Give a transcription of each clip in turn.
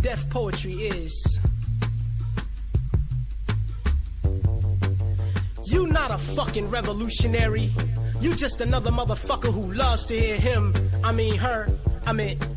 Deaf poetry is, you not a fucking revolutionary. You just another motherfucker who loves to hear him, her,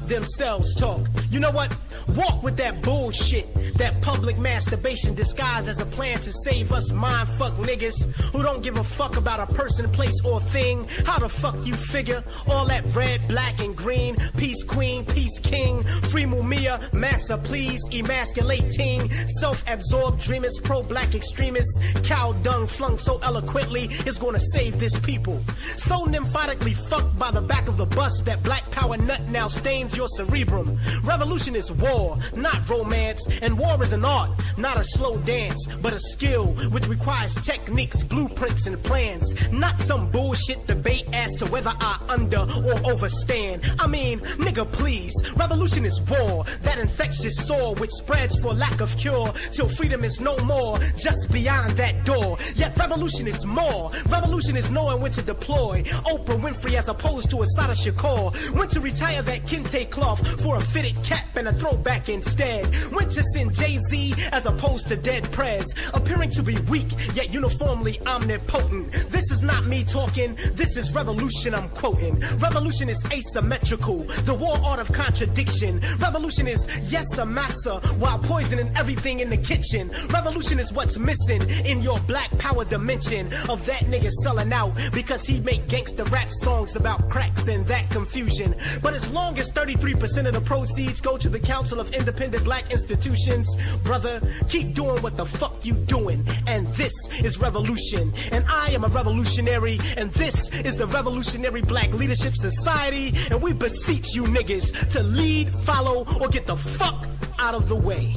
themselves talk. You know what? Walk with that bullshit, that public masturbation disguised as a plan to save us mind-fuck niggas who don't give a fuck about a person, place, or thing. How the fuck you figure all that red, black, and green? Peace queen, peace king, free Mumia, massa please, emasculating, self-absorbed dreamers, pro-black extremists, cow dung flung so eloquently is gonna save this people. So nymphotically fucked by the back of the bus that black power nut now stains your cerebrum. Revolution is war, not romance, and war is an art, not a slow dance, but a skill which requires techniques, blueprints, and plans. Not some bullshit debate as to whether I under or overstand. Nigga, please. Revolution is war, that infectious sore which spreads for lack of cure till freedom is no more, just beyond that door. Yet revolution is more. Revolution is knowing when to deploy Oprah Winfrey as opposed to Asada Shakur. When to retire that kente cloth for a fitted cap and a throwback instead. When to send Jay-Z as opposed to dead Prez, appearing to be weak yet uniformly omnipotent. This is not me talking, this is revolution I'm quoting. Revolution is asymmetrical, the war art of contradiction. Revolution is yes a massa while poisoning everything in the kitchen. Revolution is what's missing in your black power dimension of that nigga selling out because he make gangster rap songs about cracks and that confusion. But as long as 33% of the proceeds go to the Council of Independent Black Institutions, brother, keep doing what the fuck you doing. And this is revolution. And I am a revolutionary. And this is the Revolutionary Black Leadership Society. And we beseech you niggas to lead, follow, or get the fuck out of the way.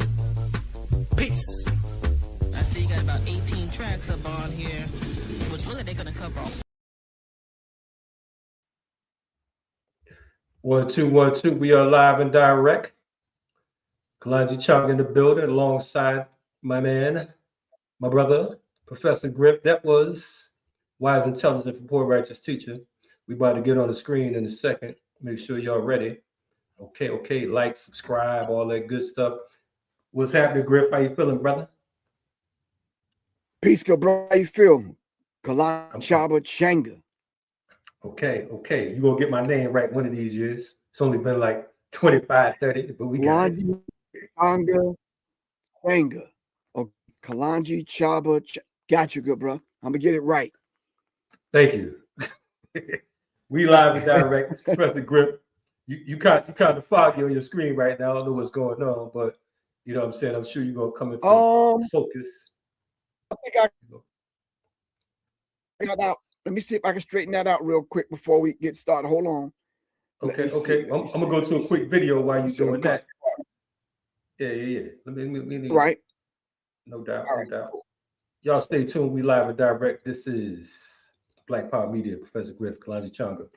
Peace. I see you got about 18 tracks up on here, which look like they're gonna cover all. 1 2 1 2. We are live and direct. Kalonji Changa in the building alongside my man, my brother, Professor Griff. That was Wise, Intelligent, and Poor Righteous Teacher. We about to get on the screen in a second. Make sure y'all ready. Okay. Like, subscribe, all that good stuff. What's happening, Griff? How you feeling, brother? Peace, good bro. How you feel? Kalonji Changa. Okay. You gonna get my name right one of these years. It's only been like 25, 30, but we got it. Changa. Oh, Kalonji Chaba. Got you, good bro. I'm gonna get it right. Thank you. We live and direct. It's Professor Griff. You kind of foggy on your screen right now. I don't know what's going on, but you know what I'm saying. I'm sure you're gonna come into focus. I think I got out. Let me see if I can straighten that out real quick before we get started. Hold on. Okay. I'm gonna go to a quick video while you're doing that. Yeah. Let me. Right. No doubt. Y'all stay tuned. We live and direct. This is Black Power Media. Professor Griff Kalonji Changa.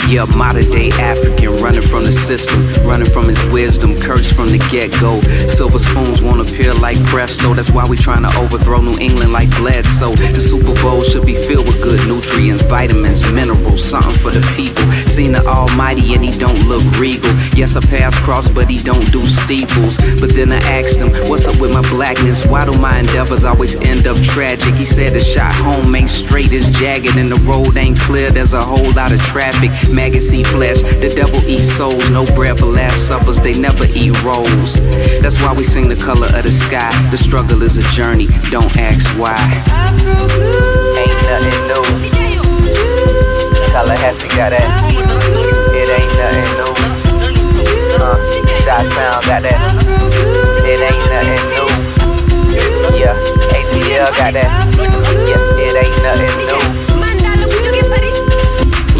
Yeah, modern day African, running from the system, running from his wisdom, cursed from the get-go. Silver spoons won't appear like presto. That's why we trying to overthrow New England like Bledsoe. The Super Bowl should be filled with good nutrients, vitamins, minerals, something for the people. Seen the Almighty and he don't look regal. Yes, I pass cross, but he don't do steeples. But then I asked him, what's up with my blackness? Why do my endeavors always end up tragic? He said the shot home ain't straight, it's jagged, and the road ain't clear, there's a whole lot of traffic. Maggots eat flesh, the devil eats souls. No bread for last suppers, they never eat rolls. That's why we sing the color of the sky. The struggle is a journey, don't ask why. Ain't nothing new. Tallahassee got that. It ain't nothing new. Chi-Town got that. It ain't nothing new. Yeah, ATL got that. Yeah, it ain't nothing new.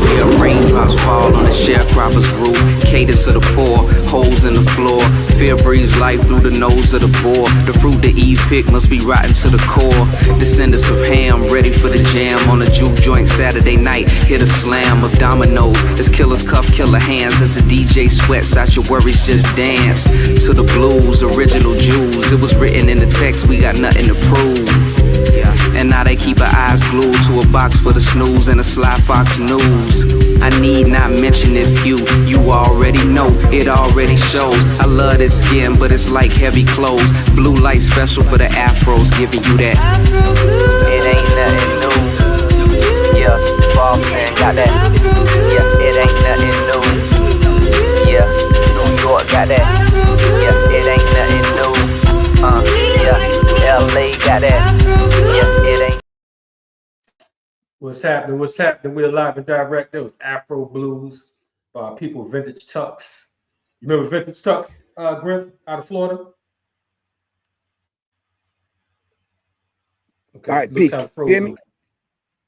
Yeah, raindrops fall on the sharecropper's roof. Cadence of the poor, holes in the floor. Fear breathes life through the nose of the boar. The fruit that Eve picked must be rotten to the core. Descendants of Ham, ready for the jam. On a juke joint Saturday night, hit a slam of dominoes as killers cuff killer hands. As the DJ sweats out your worries, just dance to the blues, original Jews. It was written in the text, we got nothing to prove. And now they keep our eyes glued to a box for the snooze and a Sly Fox News. I need not mention this hue, you already know, it already shows. I love this skin, but it's like heavy clothes. Blue light special for the afros, giving you that. It ain't nothing new. Yeah, Boston got that. Yeah, it ain't nothing new. Yeah, New York got that. Yeah, it ain't nothing new. Yeah, LA got that. What's happening? What's happening? We're live and direct. There was Afro Blues by people with vintage tux. You remember vintage tux, Griff, out of Florida? Okay. All right, peace. Hear me?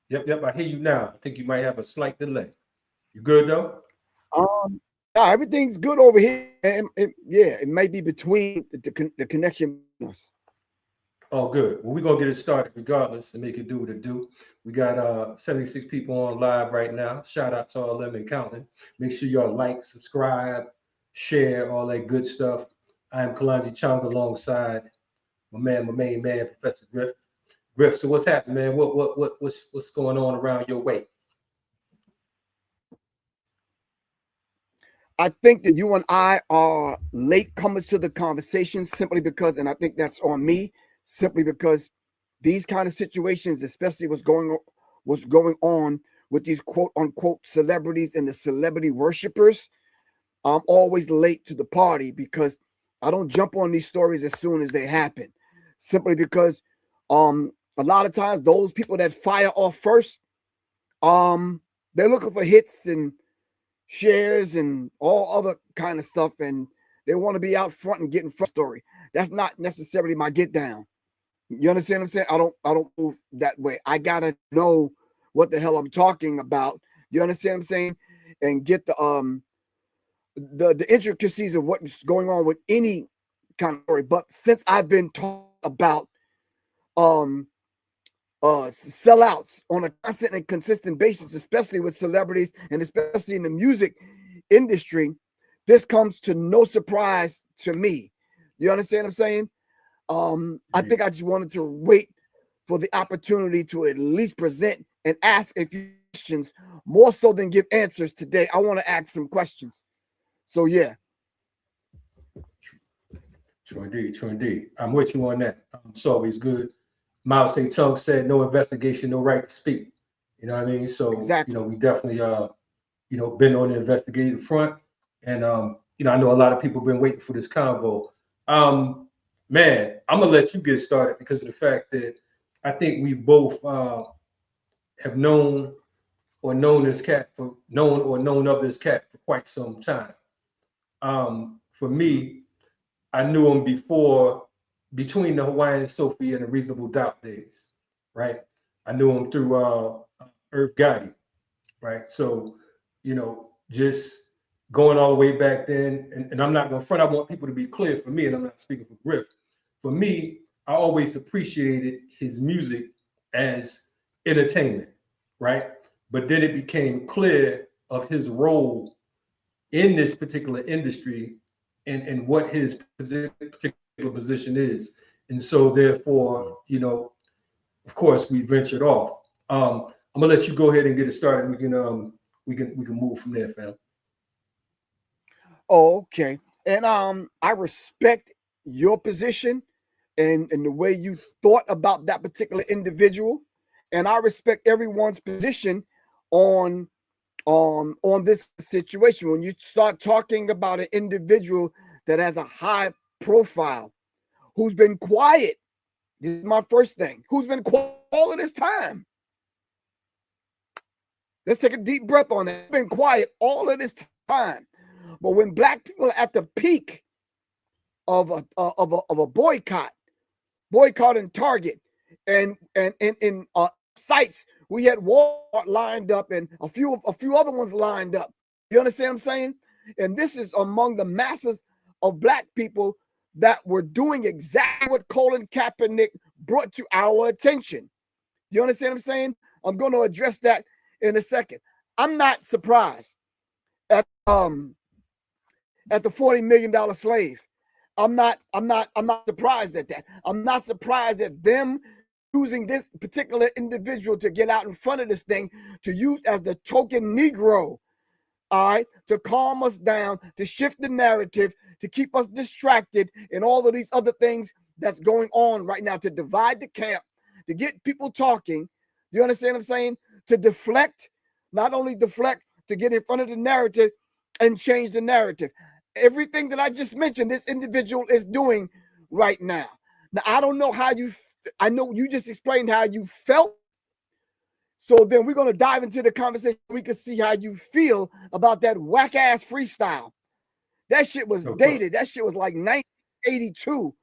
Yep, I hear you now. I think you might have a slight delay. You good though? Yeah, everything's good over here. It may be between the connection. Oh, good. Well, we're going to get it started regardless and make it do what it do. We got 76 people on live right now. Shout out to all them and counting. Make sure y'all like, subscribe, share, all that good stuff. I am Kalonji Changa alongside my main man, Professor Griff. Griff, so what's happening, man? What's going on around your way? I think that you and I are late comers to the conversation simply because, and I think that's on me, simply because these kind of situations, especially what's going on with these quote unquote celebrities and the celebrity worshipers, I'm always late to the party because I don't jump on these stories as soon as they happen, simply because a lot of times those people that fire off first, they're looking for hits and shares and all other kind of stuff, and they want to be out front and getting front story. That's not necessarily my get down. You understand what I'm saying? I don't move that way. I gotta know what the hell I'm talking about. You understand what I'm saying? And get the intricacies of what's going on with any kind of story. But since I've been taught about sellouts on a constant and consistent basis, especially with celebrities and especially in the music industry, this comes to no surprise to me. You understand what I'm saying? I think I just wanted to wait for the opportunity to at least present and ask a few questions, more so than give answers today. I want to ask some questions. So yeah. True indeed. I'm with you on that. It's always good. Mao Zedong said, "No investigation, no right to speak." You know what I mean? So exactly. We definitely been on the investigative front, and I know a lot of people been waiting for this convo. Man, I'm gonna let you get started because of the fact that I think we both have known this cat of this cat for quite some time. For me, I knew him between the Hawaiian Sophie and the Reasonable Doubt days, right? I knew him through Irv Gotti, right? So, just going all the way back then, and I'm not gonna front, I want people to be clear for me, and I'm not speaking for Griff. For me, I always appreciated his music as entertainment, right? But then it became clear of his role in this particular industry and what his particular position is. And so therefore, of course we ventured off. I'm gonna let you go ahead and get it started. We can move from there, fam. Oh, okay. And I respect your position and the way you thought about that particular individual. And I respect everyone's position on on this situation. When you start talking about an individual that has a high profile, who's been quiet, this is my first thing, who's been quiet all of this time. Let's take a deep breath on it. Been quiet all of this time. But when black people are at the peak of a boycotting Target, and in sites, we had Walmart lined up and a few other ones lined up. You understand what I'm saying? And this is among the masses of black people that were doing exactly what Colin Kaepernick brought to our attention. You understand what I'm saying? I'm going to address that in a second. I'm not surprised at the $40 million slave. I'm not surprised at that. I'm not surprised at them using this particular individual to get out in front of this thing, to use as the token Negro, all right, to calm us down, to shift the narrative, to keep us distracted, and all of these other things that's going on right now, to divide the camp, to get people talking. You understand what I'm saying? To deflect, not only deflect, to get in front of the narrative and change the narrative. Everything that I just mentioned, this individual is doing right now. Now, I don't know how you, I know you just explained how you felt. So then we're going to dive into the conversation. We can see how you feel about that whack ass freestyle. That shit was dated. That shit was like 1982.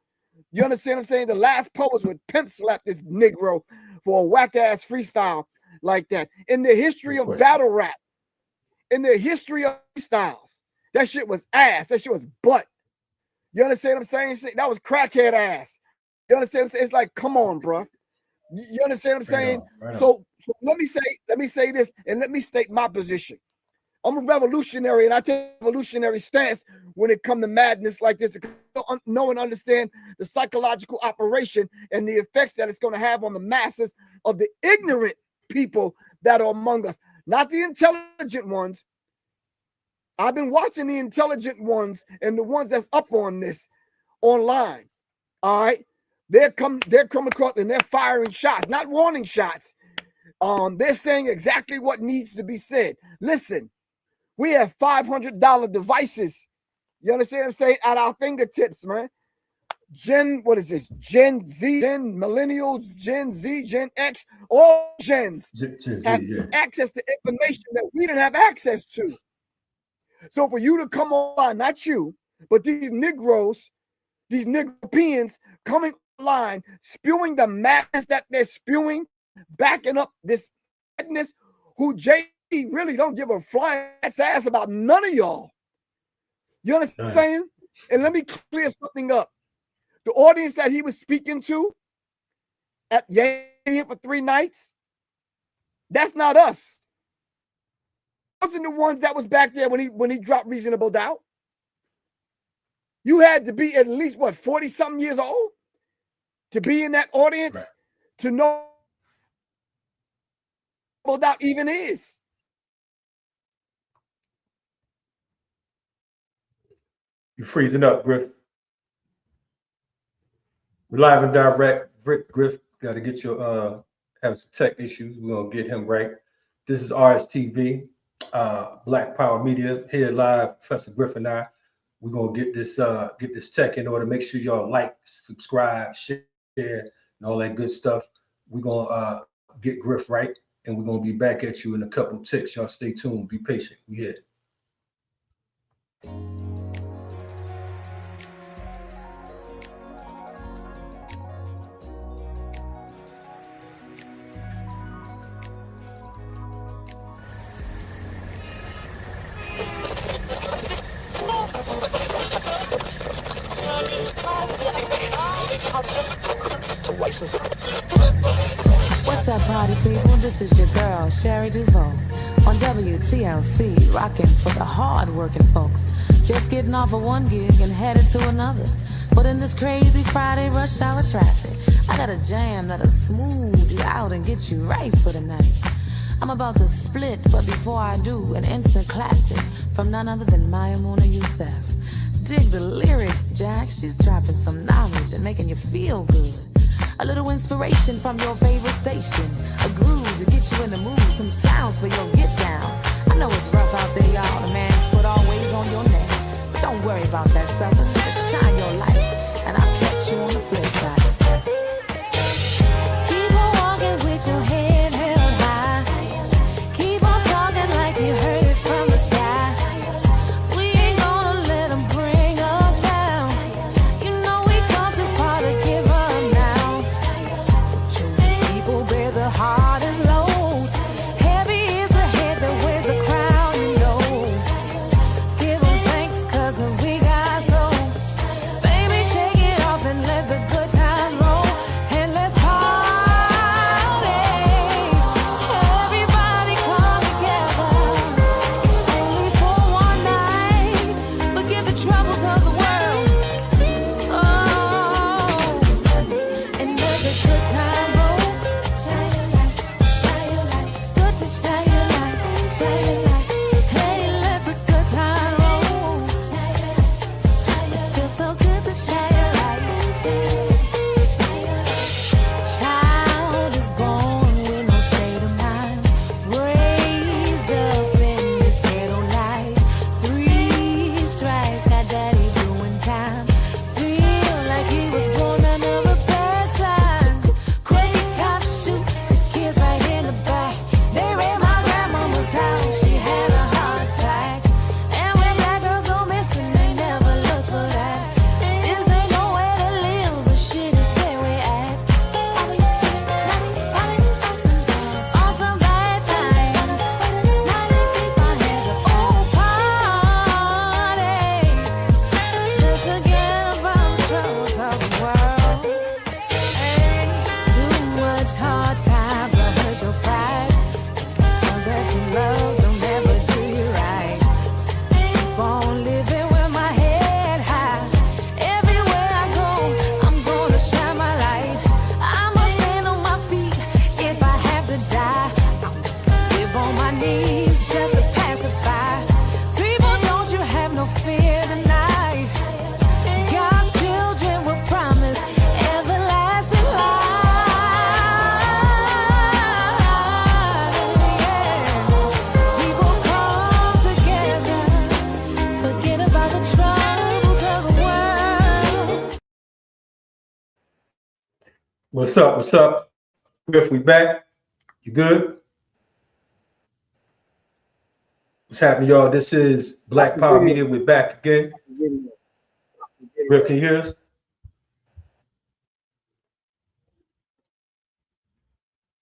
You understand what I'm saying? The last poets would pimp slap this Negro for a whack ass freestyle like that. In the history of battle rap, in the history of freestyles, that shit was ass. That shit was butt. You understand what I'm saying? That was crackhead ass. You understand what I'm saying? It's like, come on, bro. You understand what I'm saying? Right on. So let me say this, and let me state my position. I'm a revolutionary, and I take a revolutionary stance when it comes to madness like this, because I know and understand the psychological operation and the effects that it's going to have on the masses of the ignorant people that are among us, not the intelligent ones. I've been watching the intelligent ones and the ones that's up on this online. All right, they're coming across and they're firing shots, not warning shots. They're saying exactly what needs to be said. Listen, we have $500 devices. You understand what I'm saying? At our fingertips, man. What is this? Gen Z, Gen Millennials, Gen Z, Gen X, all gens have access to information that we didn't have access to. So for you to come online, not you, but these Negroes, these Negropeans coming online, spewing the madness that they're spewing, backing up this madness, who JD really don't give a flying ass about none of y'all. You understand what I'm saying? And let me clear something up. The audience that he was speaking to at Yang for 3 nights, that's not us. Wasn't the ones that was back there when he dropped Reasonable Doubt. You had to be at least 40-something years old to be in that audience, right, to know what Doubt even is. You're freezing up, Griff. We're live and direct. Griff got to get your have some tech issues. We're gonna get him right. This is RSTV, Black Power Media, here live. Professor Griff and I. We're gonna get this tech in order. Make sure y'all like, subscribe, share, and all that good stuff. We're gonna get Griff right, and we're gonna be back at you in a couple ticks. Y'all stay tuned. Be patient. We here. What's up, party people? This is your girl, Sherry Duval, on WTLC, rocking for the hard-working folks. Just getting off of one gig and headed to another. But in this crazy Friday rush hour traffic, I got a jam that'll smooth you out and get you right for the night. I'm about to split, but before I do, an instant classic from none other than Mayamuna Youssef. Dig the lyrics, Jack. She's dropping some knowledge and making you feel good. A little inspiration from your favorite station. A groove to get you in the mood. Some sounds for your get down. I know What's up? What's up? Griff, we back. You good? What's happening, y'all? This is Black Power Media. We're back again. Griff, can you hear us?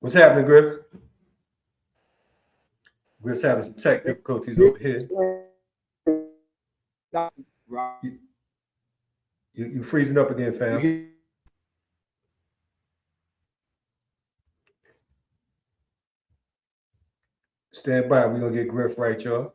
What's happening, Griff? Griff's having some tech difficulties over here. You freezing up again, fam. Stand by. We're going to get Griff right, y'all.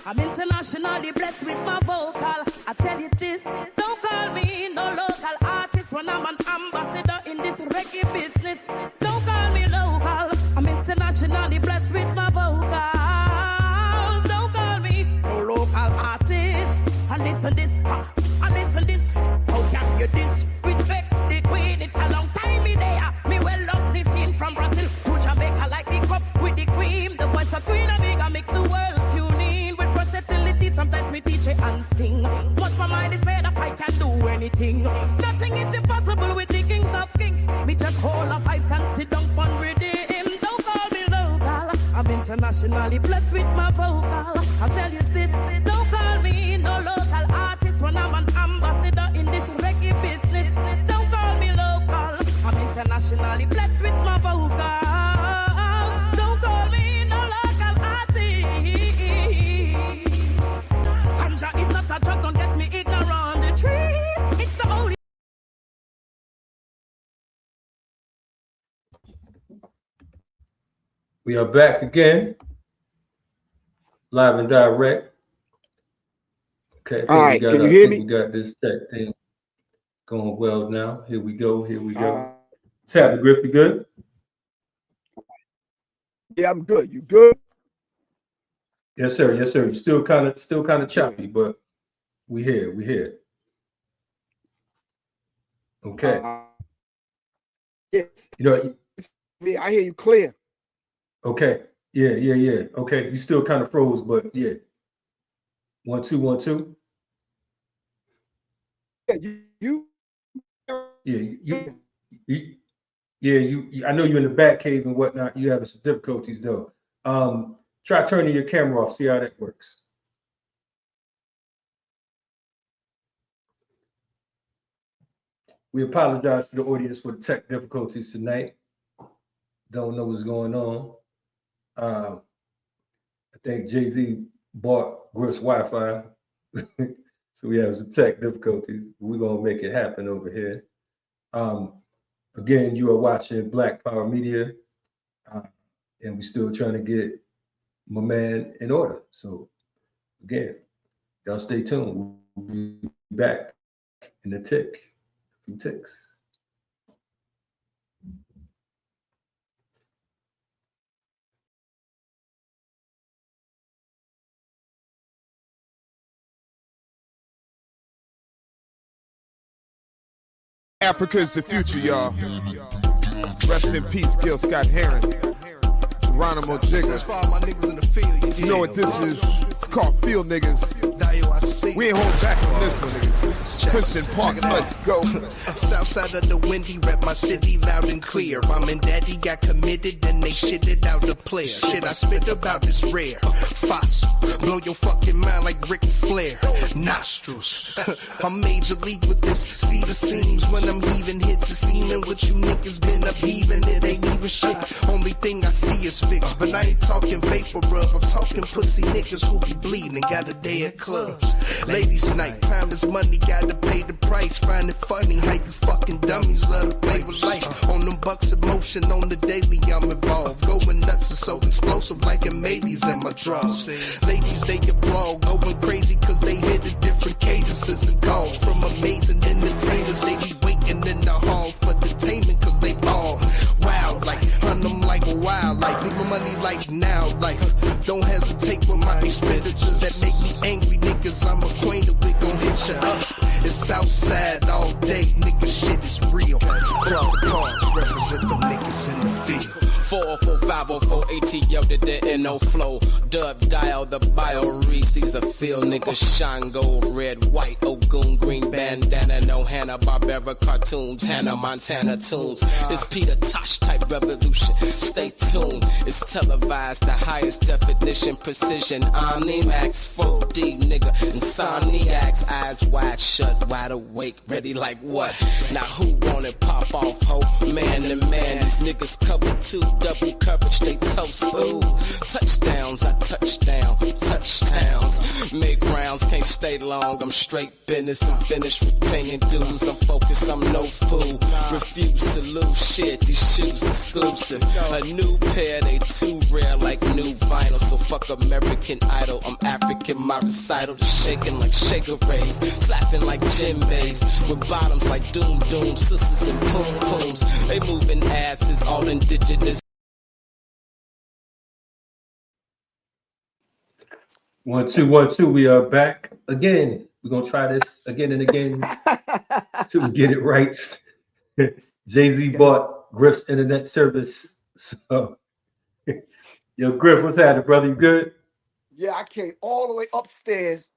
I'm internationally blessed with my vocal. I tell you this, don't call me no local artist when I'm an ambassador in this reggae business. Don't call me local, I'm internationally blessed with my vocal. Don't call me no local artist. And listen this, and listen this. How can you disrespect the queen? It's a long time me there. Me well love this in from Brazil to Jamaica like the cup with the cream. The voice of Queen Amiga makes the world tune in with versatility. Sometimes me teach it and sing. But my mind is made up, I can do anything. Nothing is impossible with the kings of kings. Me just hold up pipes and sit down on redeem. Don't call me local, I'm internationally blessed with my vocal. I'll tell you this, don't call me no local artist when I'm an ambassador in this reggae business. internationally blessed with my vocal. Don't call me no local artist. Ganja is not a drug, don't get me ignorant. The trees, it's the only. We are back again, live and direct. Okay, all right, can you hear me? We got this tech thing going well now. Here we go. What's happening, Griff? You good? Yeah, I'm good. You good? Yes, sir. Yes, sir. You're still kind of choppy, but we here. Okay. Yes. You know. I hear you clear. Okay. Yeah. Okay. You still kind of froze, but yeah. 1 2 1 2. Yeah, you. I know you're in the back cave and whatnot. You having some difficulties though. Try turning your camera off. See how that works. We apologize to the audience for the tech difficulties tonight. Don't know what's going on. I think Jay-Z bought Griff's Wi-Fi. So we have some tech difficulties. We're gonna make it happen over here. Again, you are watching Black Power Media, and we're still trying to get my man in order. So again, y'all stay tuned. We'll be back in a few ticks. Africa is the future, y'all. Rest in peace, Gil Scott-Heron, Geronimo Jigga. You know what this is? It's called Field Niggas. We ain't holding back on this one, niggas. Christian Parks, let's go. South side of the windy, rep my city loud and clear. Mom and daddy got committed, and they shitted out the player. Shit I spit about is rare. Fossil, blow your fucking mind like Ric Flair. Nostrils, I'm major league with this. See the seams when I'm heaving hits of semen. What you niggas been upheaving, it ain't even shit. Only thing I see is fixed, but I ain't talking vapor rub. I'm talking pussy niggas who be bleeding, got a day at clubs. Ladies night, time is money, gotta pay the price. Find it funny how you fucking dummies love to play with life. On them bucks of motion on the daily, I'm involved. Going nuts and so explosive like a Mady's in my drawers. Ladies, they applaud, going crazy cause they hear the different cadences and calls. From amazing entertainers, they be waiting in the hall for detainment cause they all wild like, hunt them like a wild life. Leave my money like now life. Don't hesitate with my expenditures that make me angry, niggas. I'm acquainted with, gon' hit you up. It's Southside all day, nigga, shit is real. Cross the cards, represent them niggas in the field. 44504 ATL did the NO flow. Dub dial the bio reads. These are field niggas. Shango, red, white, Ogun, green bandana. No Hanna Barbera cartoons. Hannah Montana tunes. It's Peter Tosh type revolution. Stay tuned. It's televised. The highest definition precision. Omnimax 4D nigga. Insomniacs. Eyes wide shut. Wide awake. Ready like what? Now who want it? Pop off ho. Man to man. These niggas cover two. Double coverage, they toast, ooh. Touchdowns, I touchdown, touchdowns. Make rounds, can't stay long. I'm straight business and finished with paying dues. I'm focused, I'm no fool. Refuse to lose shit, these shoes exclusive. A new pair, they too rare like new vinyl. So fuck American Idol, I'm African. My recital is shaking like Shaker Rays. Slapping like djembes. With bottoms like Doom Doom. Sisters and Poom Pooms. They moving asses, all indigenous. 1 2 1 2. We are back again. We're gonna try this again and again till we get it right. Jay-Z bought Griff's internet service. So, yo, Griff, what's happening, brother? You good? Yeah, I came all the way upstairs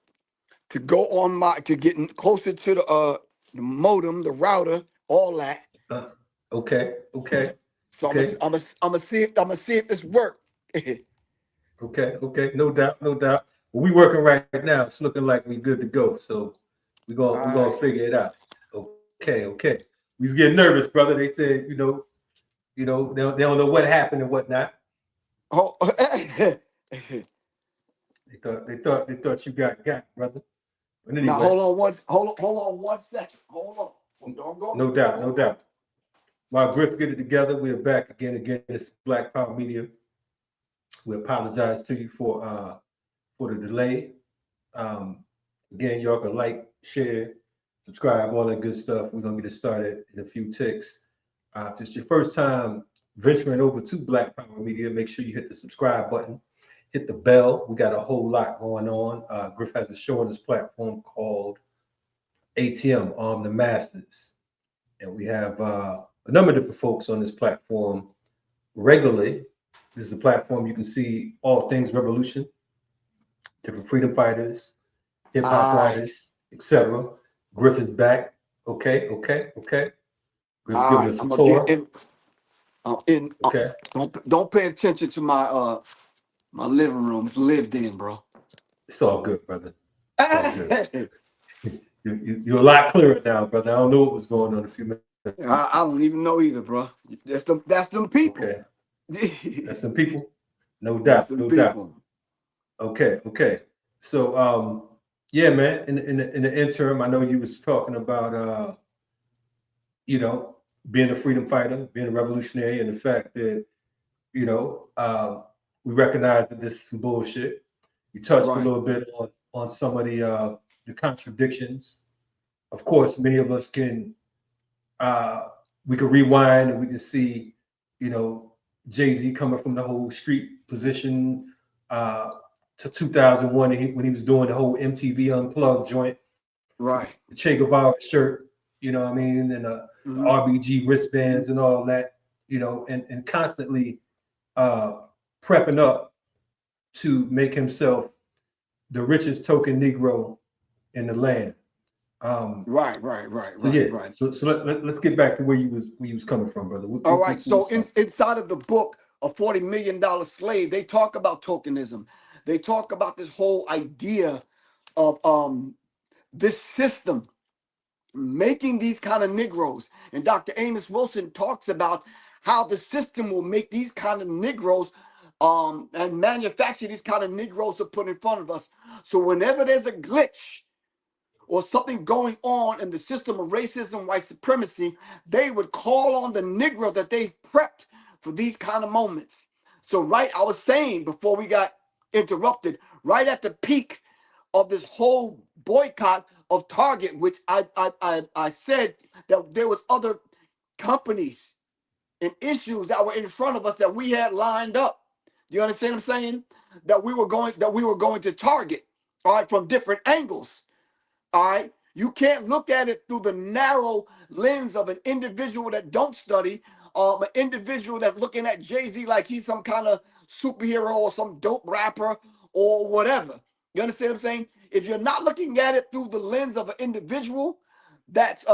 to go on to getting closer to the modem, the router, all that. Okay. So okay. I'm gonna see if this works. Okay. No doubt. Well, we working right now. It's looking like we good to go. So we're gonna figure it out. Okay. We was getting nervous, brother. They said, You know, they don't know what happened and whatnot. Oh, They thought you got brother. But anyway, now hold on one second. Hold on. Don't go. No doubt, no doubt. While Griff get it together, we are back again. Again, it's Black Power Media. We apologize to you for the delay. Again, y'all can like, share, subscribe, all that good stuff. We're gonna get it started in a few ticks. If it's your first time venturing over to Black Power Media, make sure you hit the subscribe button, hit the bell. We got a whole lot going on. Griff has a show on this platform called ATM, Arm the Masters. And we have a number of different folks on this platform regularly. This is a platform you can see all things revolution, different freedom fighters, hip hop artists, etc. Griff is back. Okay. Griff's giving us a tour. Okay. Don't pay attention to my my living room. It's lived in, bro. It's all good, brother. It's all good. You're a lot clearer now, brother. I don't know what was going on a few minutes. I don't even know either, bro. That's them people. Okay. That's some people. No doubt. No doubt. Okay. So yeah, man. In the interim, I know you was talking about you know, being a freedom fighter, being a revolutionary, and the fact that, you know, we recognize that this is some bullshit. You touched a little bit on some of the contradictions. Of course, many of us can we can rewind and we can see, you know, Jay-Z coming from the whole street position to 2001 when he was doing the whole MTV Unplugged joint. Right. The Che Guevara shirt, you know what I mean, and the RBG wristbands and all that, you know, and constantly prepping up to make himself the richest token Negro in the land. Right. So let's get back to where you was coming from, brother. All right. So inside of the book, A $40 Million Slave, they talk about tokenism. They talk about this whole idea of this system making these kind of Negroes. And Dr. Amos Wilson talks about how the system will make these kind of Negroes and manufacture these kind of Negroes to put in front of us. So whenever there's a glitch or something going on in the system of racism, white supremacy, they would call on the Negro that they've prepped for these kind of moments. So I was saying before we got interrupted, right at the peak of this whole boycott of Target, which I said that there was other companies and issues that were in front of us that we had lined up. Do you understand what I'm saying? That we were going to target, all right, from different angles. All right, you can't look at it through the narrow lens of an individual that don't study, an individual that's looking at Jay-Z like he's some kind of superhero or some dope rapper or whatever. You understand what I'm saying? If you're not looking at it through the lens of an individual that's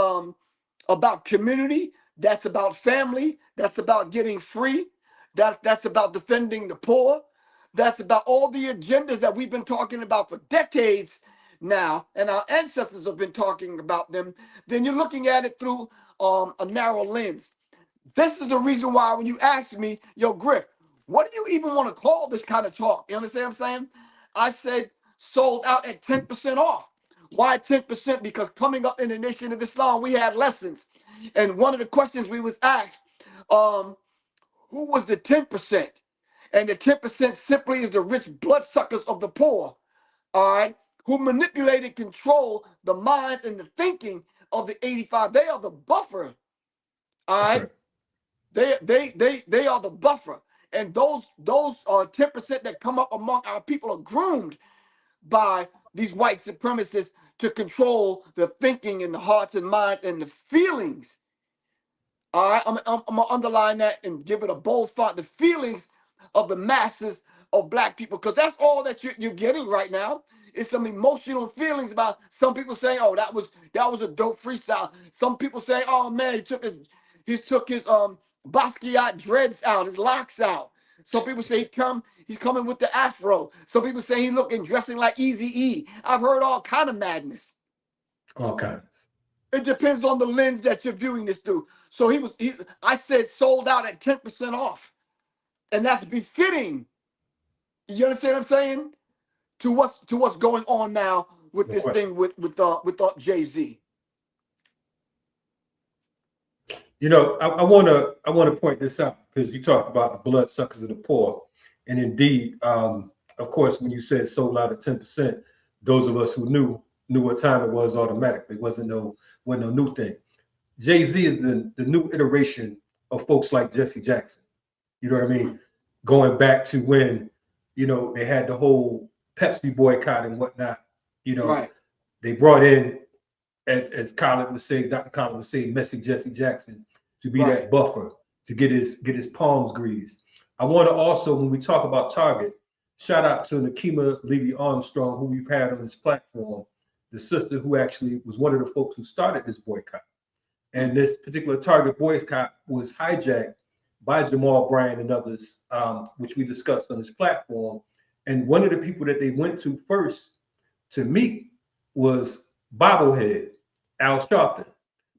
about community, that's about family, that's about getting free, that's about defending the poor, that's about all the agendas that we've been talking about for decades now, and our ancestors have been talking about them, then you're looking at it through a narrow lens. This is the reason why when you ask me, yo, Griff, what do you even want to call this kind of talk? You understand what I'm saying? I said sold out at 10% off. Why 10%? Because coming up in the Nation of Islam, we had lessons. And one of the questions we was asked, who was the 10%? And the 10% simply is the rich bloodsuckers of the poor, all right, who manipulate and control the minds and the thinking of the 85. They are the buffer, all right? They are the buffer. And those 10% that come up among our people are groomed by these white supremacists to control the thinking and the hearts and minds and the feelings. All right, I'm gonna underline that and give it a bold font. The feelings of the masses of black people, because that's all that you're getting right now. It's some emotional feelings about some people saying, "Oh, that was a dope freestyle." Some people saying, "Oh man, he took his Basquiat dreads out, his locks out." Some people say he's coming with the afro. Some people say he looking dressing like Eazy-E. I've heard all kind of madness. All kinds. It depends on the lens that you're viewing this through. So I said sold out at 10% off. And that's befitting. You understand what I'm saying? To what's going on now with No this question. thing with Jay-Z. You know, I wanna point this out because you talked about the bloodsuckers of the poor, and indeed, of course, when you said sold out at 10%, those of us who knew what time it was automatically. It wasn't no new thing. Jay-Z is the new iteration of folks like Jesse Jackson. You know what I mean? Going back to when, they had the whole Pepsi boycott and whatnot. Right. They brought in, as Khaled would say, Dr. Khaled would say, messy Jesse Jackson to be that buffer, to get his palms greased. I want to also, when we talk about Target, shout out to Nakima Levy Armstrong, who we've had on this platform, the sister who actually was one of the folks who started this boycott. And this particular Target boycott was hijacked by Jamal Bryant and others, which we discussed on this platform. And one of the people that they went to first to meet was Bobblehead, Al Sharpton,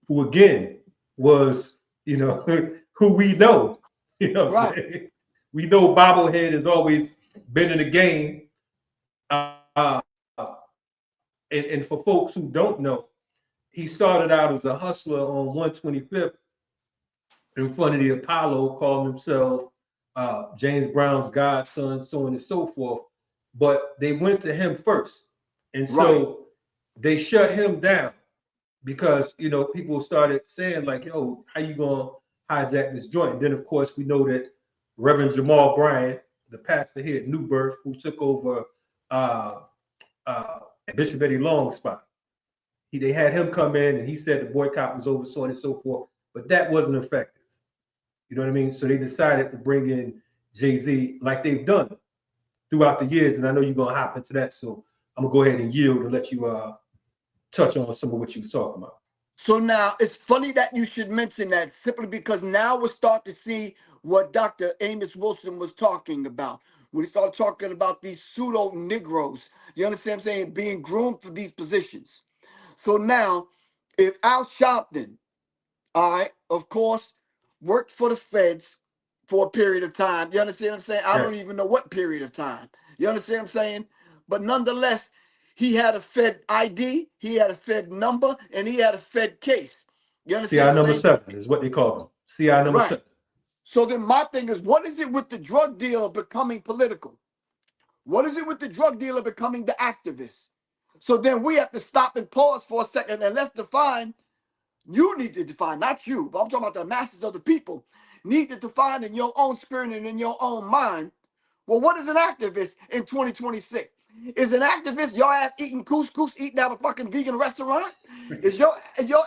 who again was, who we know. You know what I'm saying? We know Bobblehead has always been in the game. And for folks who don't know, he started out as a hustler on 125th in front of the Apollo, calling himself James Brown's godson, so on and so forth. But they went to him first. And so they shut him down because, people started saying like, yo, how you going to hijack this joint? And then, of course, we know that Reverend Jamal Bryant, the pastor here at New Birth, who took over Bishop Eddie Long's spot, they had him come in and he said the boycott was over, so on and so forth. But that wasn't effective. You know what I mean? So they decided to bring in Jay-Z like they've done throughout the years. And I know you're going to hop into that. So I'm going to go ahead and yield and let you touch on some of what you were talking about. So now it's funny that you should mention that, simply because now we're starting to see what Dr. Amos Wilson was talking about. When he started talking about these pseudo Negroes, you understand what I'm saying, being groomed for these positions. So now, if Al Sharpton, all right, of course, worked for the feds for a period of time. You understand what I'm saying? I don't even know what period of time. You understand what I'm saying? But nonetheless, he had a Fed ID, he had a Fed number, and he had a Fed case. You understand? CI number 7 is what they call them. CI number 7. So then my thing is, what is it with the drug dealer becoming political? What is it with the drug dealer becoming the activist? So then we have to stop and pause for a second and let's define. You need to define, not you, but I'm talking about the masses of the people, need to define in your own spirit and in your own mind. Well, what is an activist in 2026? Is an activist your ass eating couscous, eating at a fucking vegan restaurant? Is your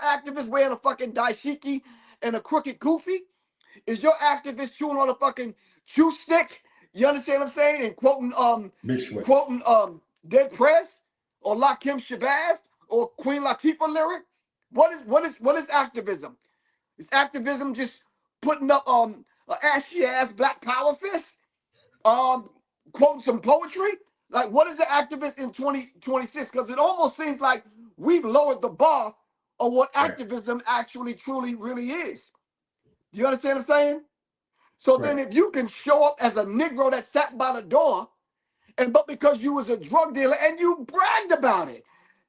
activist wearing a fucking dashiki and a crooked kufi? Is your activist chewing on a fucking chew stick? You understand what I'm saying? And quoting Dead Prez or Lakim Shabazz or Queen Latifah lyric? What is activism? Is activism just putting up a ashy ass Black Power fist? Quoting some poetry? Like, what is the activist in 2026? Because it almost seems like we've lowered the bar of what activism actually truly really is. Do you understand what I'm saying? So then if you can show up as a Negro that sat by the door, but because you was a drug dealer and you bragged about it,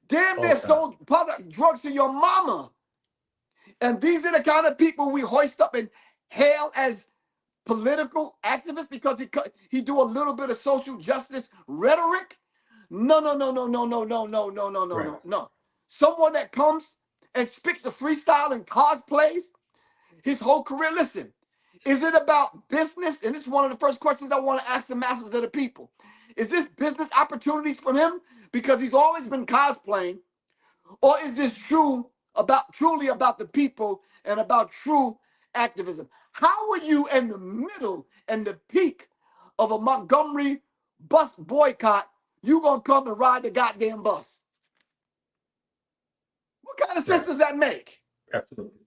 damn near sold product drugs to your mama. And these are the kind of people we hoist up and hail as political activists because he do a little bit of social justice rhetoric. No. Someone that comes and speaks a freestyle and cosplays his whole career. Listen, is it about business? And this is one of the first questions I want to ask the masses of the people. Is this business opportunities from him because he's always been cosplaying? Or is this truly about the people and about true activism? How are you in the middle and the peak of a Montgomery bus boycott? You gonna come and ride the goddamn bus? What kind of sense does that make? Absolutely.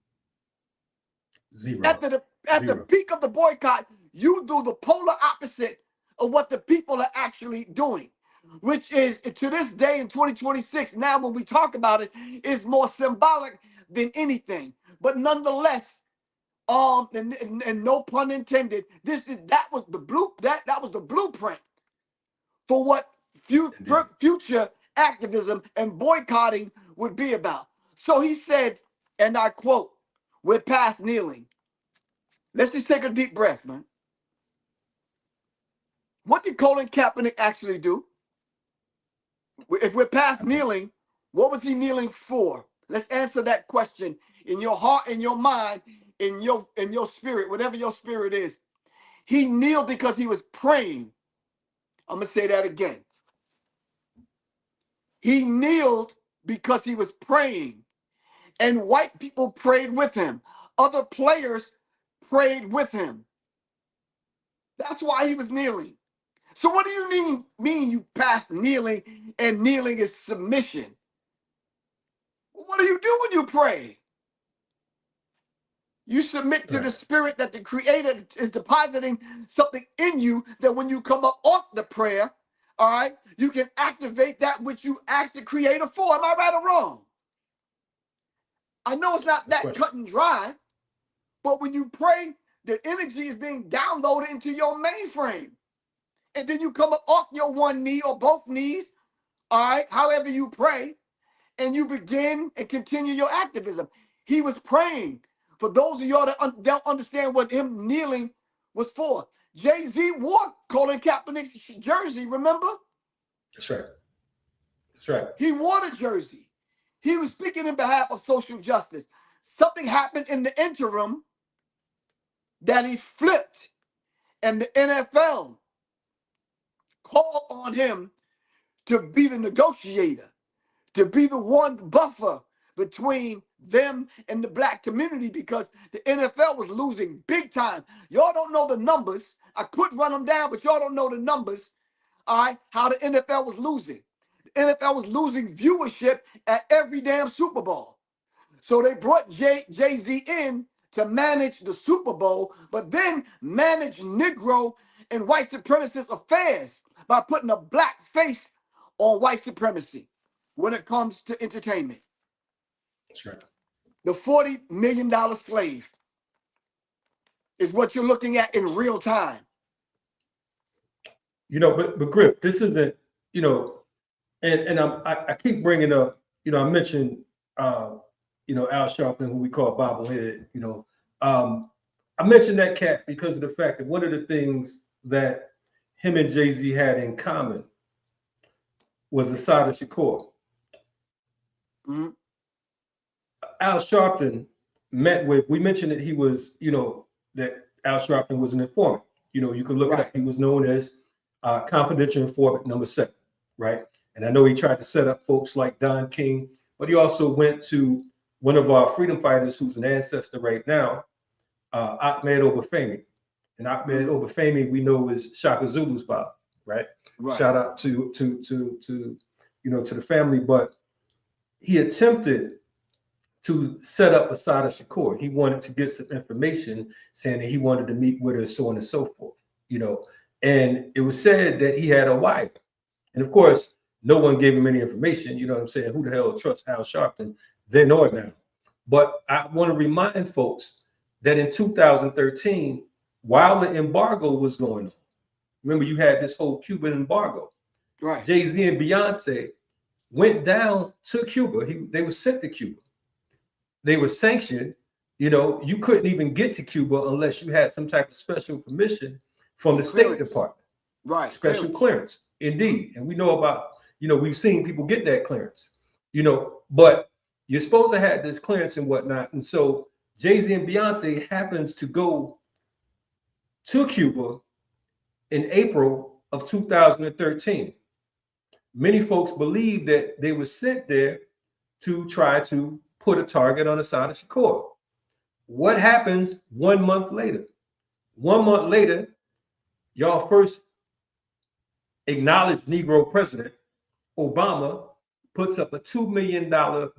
Zero. At the peak of the boycott, you do the polar opposite of what the people are actually doing, which is, to this day in 2026, now when we talk about it, is more symbolic than anything. But nonetheless, and no pun intended, that was the blueprint for what future activism and boycotting would be about. So he said, and I quote, "We're past kneeling." Let's just take a deep breath, man. What did Colin Kaepernick actually do? If we're past kneeling, what was he kneeling for? Let's answer that question in your heart, in your mind, in your spirit, whatever your spirit is. He kneeled because he was praying. I'm going to say that again. He kneeled because he was praying, and white people prayed with him. Other players prayed with him. That's why he was kneeling. So what do you mean you pass kneeling, and kneeling is submission? What do you do when you pray? You submit to the spirit that the Creator is depositing something in you, that when you come up off the prayer, all right, you can activate that which you asked the Creator for. Am I right or wrong? I know it's not that cut and dry, but when you pray, the energy is being downloaded into your mainframe. And then you come up off your one knee or both knees, all right, however you pray, and you begin and continue your activism. He was praying. For those of y'all that don't understand what him kneeling was for, Jay-Z wore Colin Kaepernick's jersey, remember? That's right. That's right. He wore the jersey. He was speaking in behalf of social justice. Something happened in the interim that he flipped, and the NFL called on him to be the negotiator, to be the one buffer between them and the black community, because the NFL was losing big time. Y'all don't know the numbers. I could run them down, but y'all don't know the numbers, all right, how the NFL was losing. The NFL was losing viewership at every damn Super Bowl. So they brought Jay-Z in to manage the Super Bowl, but then manage Negro and white supremacist affairs by putting a black face on white supremacy when it comes to entertainment. That's right. The $40 million slave is what you're looking at in real time. You know, but Griff, this isn't, you know, and I keep bringing up, you know, I mentioned, you know, Al Sharpton, who we call bobblehead, you know. I mentioned that cat because of the fact that one of the things that him and Jay-Z had in common was Assata Shakur. Mm-hmm. Al Sharpton met with, we mentioned that he was, you know, that Al Sharpton was an informant. You know, you can look it up. He was known as confidential informant number 7, right? And I know he tried to set up folks like Don King, but he also went to one of our freedom fighters who's an ancestor right now, Ahmed Obafemi. And Ahmed Obafemi, we know, is Shaka Zulu's father, right? Shout out to you know, to the family. But he attempted to set up Assata Shakur. He wanted to get some information saying that he wanted to meet with her, so on and so forth, you know. And it was said that he had a wife. And of course, no one gave him any information. You know what I'm saying? Who the hell trusts Al Sharpton then or now? But I want to remind folks that in 2013, while the embargo was going on, remember you had this whole Cuban embargo. Right. Jay-Z and Beyonce went down to Cuba. They were sent to Cuba. They were sanctioned. You know, you couldn't even get to Cuba unless you had some type of special permission from the State Department. Right. Special clearance, indeed. And we know about, you know, we've seen people get that clearance, you know, but you're supposed to have this clearance and whatnot. And so Jay-Z and Beyonce happens to go to Cuba in April of 2013. Many folks believe that they were sent there to try to put a target on Assata Shakur. What happens 1 month later? 1 month later, y'all first acknowledged Negro president Obama puts up a $2 million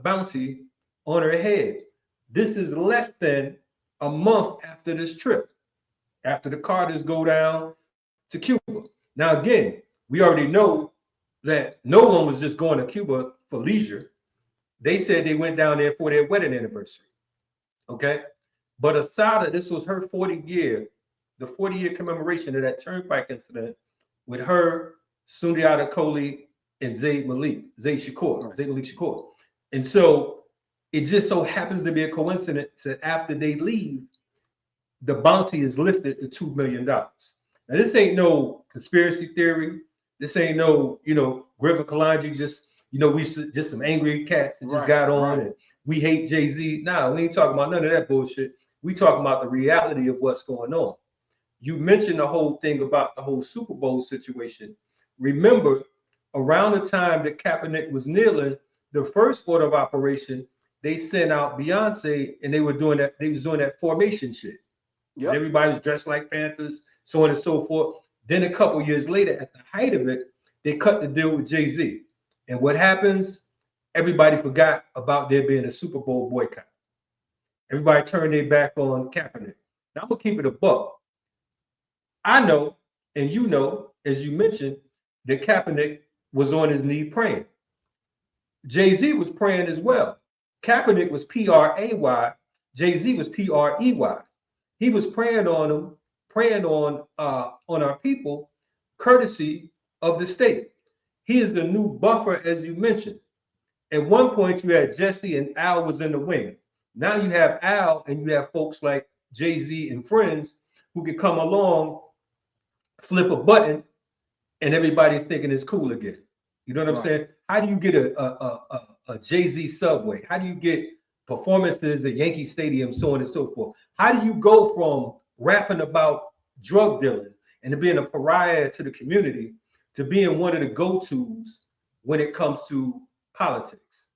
bounty on her head. This is less than a month after this trip, after the Carters go down to Cuba. Now, again, we already know that no one was just going to Cuba for leisure. They said they went down there for their wedding anniversary. Okay. But Asada, this was her 40-year, the 40-year commemoration of that turnpike incident with her, Sundiata Kohli, and Zayd Malik Shakur. And so it just so happens to be a coincidence that after they leave, the bounty is lifted to $2 million. Now, this ain't no conspiracy theory. This ain't no, Griff Kalonji just, we just some angry cats that just got on and we hate Jay-Z. Nah, we ain't talking about none of that bullshit. We talking about the reality of what's going on. You mentioned the whole thing about the whole Super Bowl situation. Remember, around the time that Kaepernick was kneeling, the first order of operation, they sent out Beyonce, and they was doing that formation shit. Yep. Everybody's dressed like Panthers, so on and so forth. Then a couple years later, at the height of it, they cut the deal with Jay-Z. And what happens? Everybody forgot about there being a Super Bowl boycott. Everybody turned their back on Kaepernick. Now I'm gonna keep it a buck. I know, and you know, as you mentioned, that Kaepernick was on his knee praying. Jay-Z was praying as well. Kaepernick was P-R-A-Y. Jay-Z was P-R-E-Y. He was praying on them, praying on our people, courtesy of the state. He is the new buffer, as you mentioned. At one point, you had Jesse and Al was in the wing. Now you have Al and you have folks like Jay-Z and friends who can come along, flip a button, and everybody's thinking it's cool again. You know what I'm saying? How do you get a Jay-Z subway? How do you get performances at Yankee Stadium, so on and so forth? How do you go from rapping about drug dealing and to being a pariah to the community to being one of the go-tos when it comes to politics?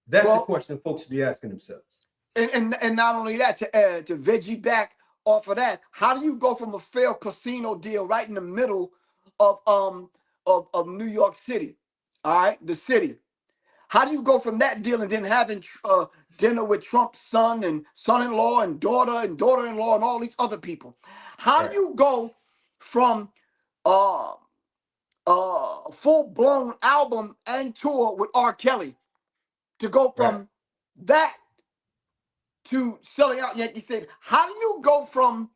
That's the question folks should be asking themselves. And not only that, to veggie back off of that, how do you go from a failed casino deal right in the middle of New York City, all right, the city? How do you go from that deal and then having dinner with Trump's son and son-in-law and daughter-in-law and all these other people? How do you go from a full-blown album and tour with R. Kelly to go from that to selling out Yankee Stadium? How do you go from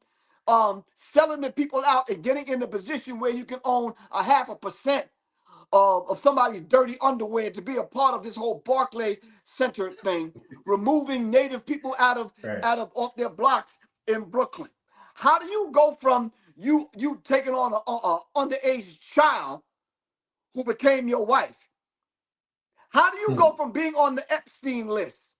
selling the people out and getting in a position where you can own 0.5% of somebody's dirty underwear to be a part of this whole Barclay Center thing, removing Native people out of off their blocks in Brooklyn? How do you go from you taking on an underage child who became your wife? How do you go from being on the Epstein list?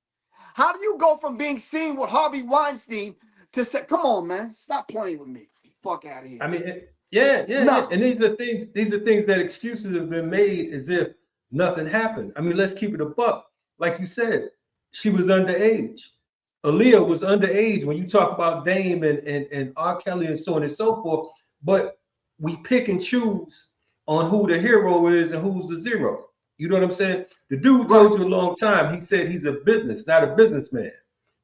How do you go from being seen with Harvey Weinstein to say, come on, man, stop playing with me. Fuck out of here. I mean, no. And these are things that excuses have been made as if nothing happened. I mean, let's keep it a buck. Like you said, she was underage. Aaliyah was underage when you talk about Dame and R. Kelly and so on and so forth. But we pick and choose on who the hero is and who's the zero. You know what I'm saying? The dude told you a long time. He said he's a business, not a businessman.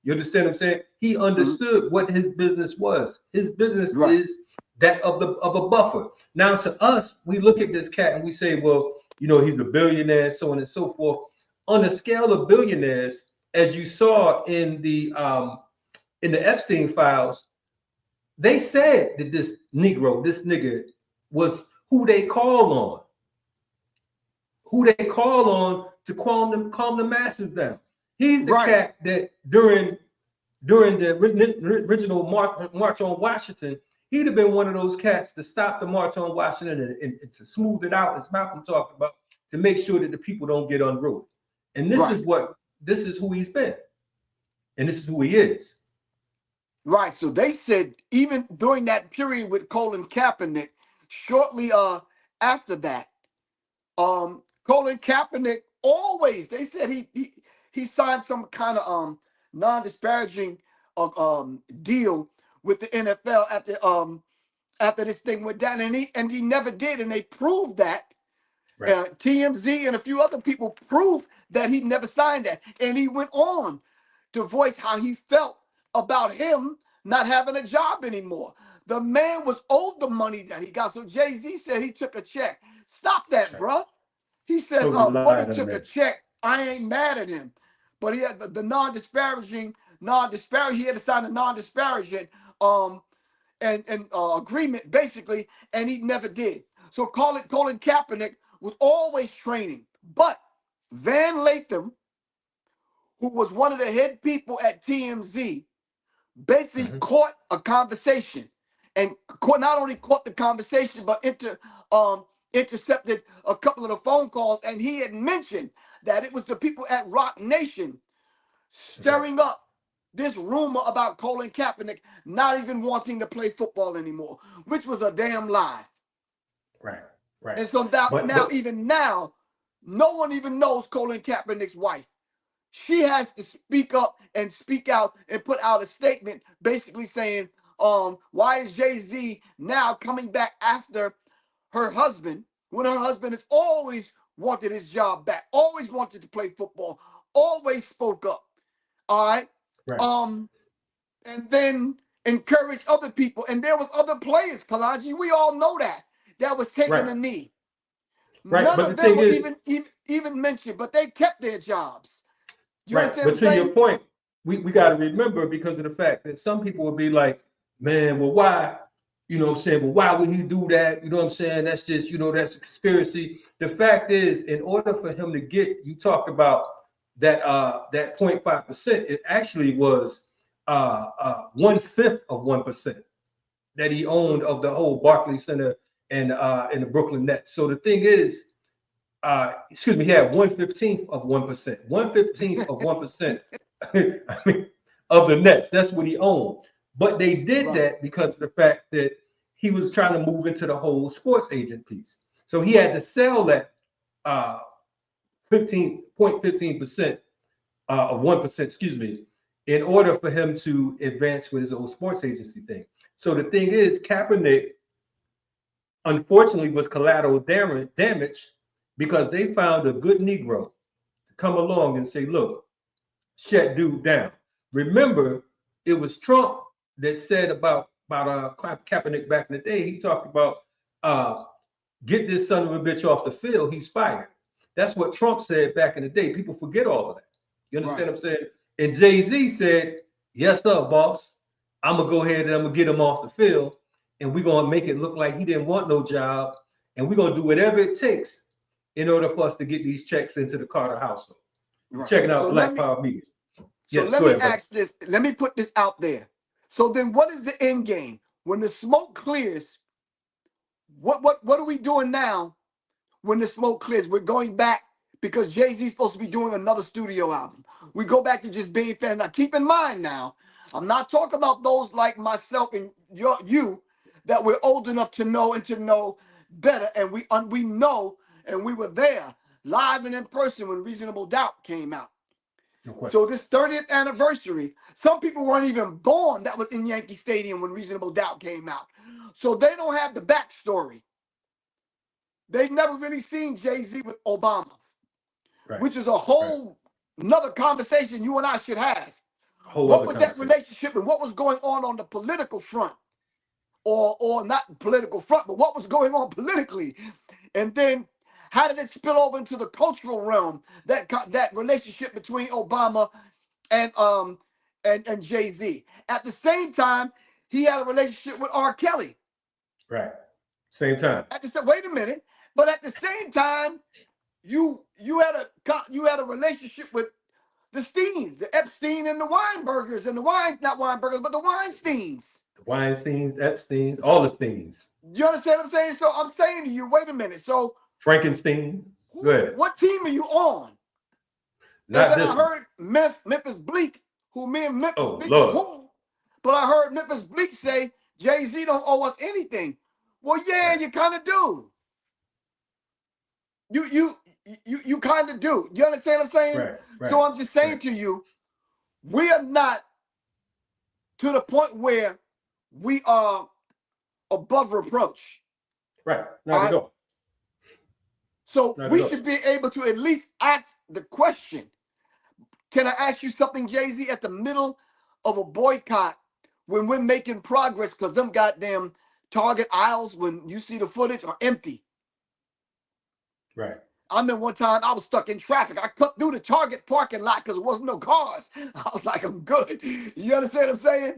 You understand what I'm saying? He understood what his business was. His business is that of a buffer. Now, to us, we look at this cat and we say, well, he's a billionaire, so on and so forth. On the scale of billionaires, as you saw in the Epstein files, they said that this nigga, was who they call on. Who they call on to calm the masses down. He's the cat that during the original March on Washington, he'd have been one of those cats to stop the March on Washington and to smooth it out, as Malcolm talked about, to make sure that the people don't get unruly. And this is who he's been, and this is who he is. Right. So they said even during that period with Colin Kaepernick, shortly after that, Colin Kaepernick always, they said he signed some kind of non-disparaging deal with the NFL after this thing went down, and he never did, and they proved that. TMZ and a few other people proved that he never signed that, and he went on to voice how he felt about him not having a job anymore. The man was owed the money that he got, so Jay-Z said he took a check. Stop that, bruh. He said, Buddy took a check. I ain't mad at him. but he had the non-disparaging, he had to sign a non-disparaging agreement basically, and he never did. So Colin Kaepernick was always training, but Van Lathan, who was one of the head people at TMZ, basically caught a conversation, and not only caught the conversation, but intercepted a couple of the phone calls, and he had mentioned that it was the people at Rock Nation stirring up this rumor about Colin Kaepernick not even wanting to play football anymore, which was a damn lie. Right, right. And so even now, no one even knows Colin Kaepernick's wife. She has to speak up and speak out and put out a statement basically saying, why is Jay-Z now coming back after her husband when her husband has always wanted his job back, always wanted to play football, always spoke up. All right. Right. And then encourage other people. And there was other players, Kalonji, we all know that was taking a knee. Right. None but of the them thing were is, even mentioned, but they kept their jobs. You right. understand But what I'm to saying? your point, we got to remember, because of the fact that some people will be like, man, well, why? You know what I'm saying? Well, why would he do that? You know what I'm saying? That's just, that's a conspiracy. The fact is, in order for him to get, you talked about that 0.5%, it actually was 1/5 of 1% that he owned of the whole Barclays Center and the Brooklyn Nets. So the thing is, he had 1/15 of 1%. 1/15 of 1%. I mean, of the Nets. That's what he owned. But they did that because of the fact that he was trying to move into the whole sports agent piece. So he had to sell that 0.15% of 1%, in order for him to advance with his old sports agency thing. So the thing is, Kaepernick, unfortunately, was collateral damage because they found a good Negro to come along and say, look, shut dude down. Remember, it was Trump that said about Kaepernick back in the day. He talked about get this son of a bitch off the field, he's fired. That's what Trump said back in the day. People forget all of that. You understand what I'm saying? And Jay-Z said, yes, sir, boss. I'm going to go ahead and I'm going to get him off the field, and we're going to make it look like he didn't want no job, and we're going to do whatever it takes in order for us to get these checks into the Carter household. Right. Checking out Black Power Media. So let me ask this. Let me put this out there. So then what is the end game? When the smoke clears, what are we doing now when the smoke clears? We're going back because Jay-Z's supposed to be doing another studio album. We go back to just being fans. Now keep in mind now, I'm not talking about those like myself and you that we're old enough to know and to know better. And we know, and we were there live and in person when Reasonable Doubt came out. No, so this 30th anniversary, some people weren't even born that was in Yankee Stadium when Reasonable Doubt came out. So they don't have the backstory. They've never really seen Jay-Z with Obama, which is a whole another conversation you and I should have. What was that relationship and what was going on the political front? Or not political front, but what was going on politically? And then how did it spill over into the cultural realm, that relationship between Obama and Jay-Z? At the same time, he had a relationship with R. Kelly. Right. Same time. Wait a minute. But at the same time, you had a relationship with the Steens, the Epstein and the Weinbergers and the Weinsteins. The Weinsteins, Epsteins, all the Steins. You understand what I'm saying? So I'm saying to you, wait a minute. So Frankenstein. Go ahead. What team are you on? Not this I heard Memphis Bleak, who me and Memphis Bleak Lord. cool, but I heard Memphis Bleak say Jay-Z don't owe us anything. Well, yeah, you kind of do. You kind of do. You understand what I'm saying? Right. So I'm just saying to you, we are not to the point where we are above reproach. Right. Not at all. So we should be able to at least ask the question. Can I ask you something, Jay-Z, at the middle of a boycott when we're making progress because them goddamn Target aisles, when you see the footage, are empty? Right. I remember one time I was stuck in traffic. I cut through the Target parking lot because there wasn't no cars. I was like, I'm good. You understand what I'm saying?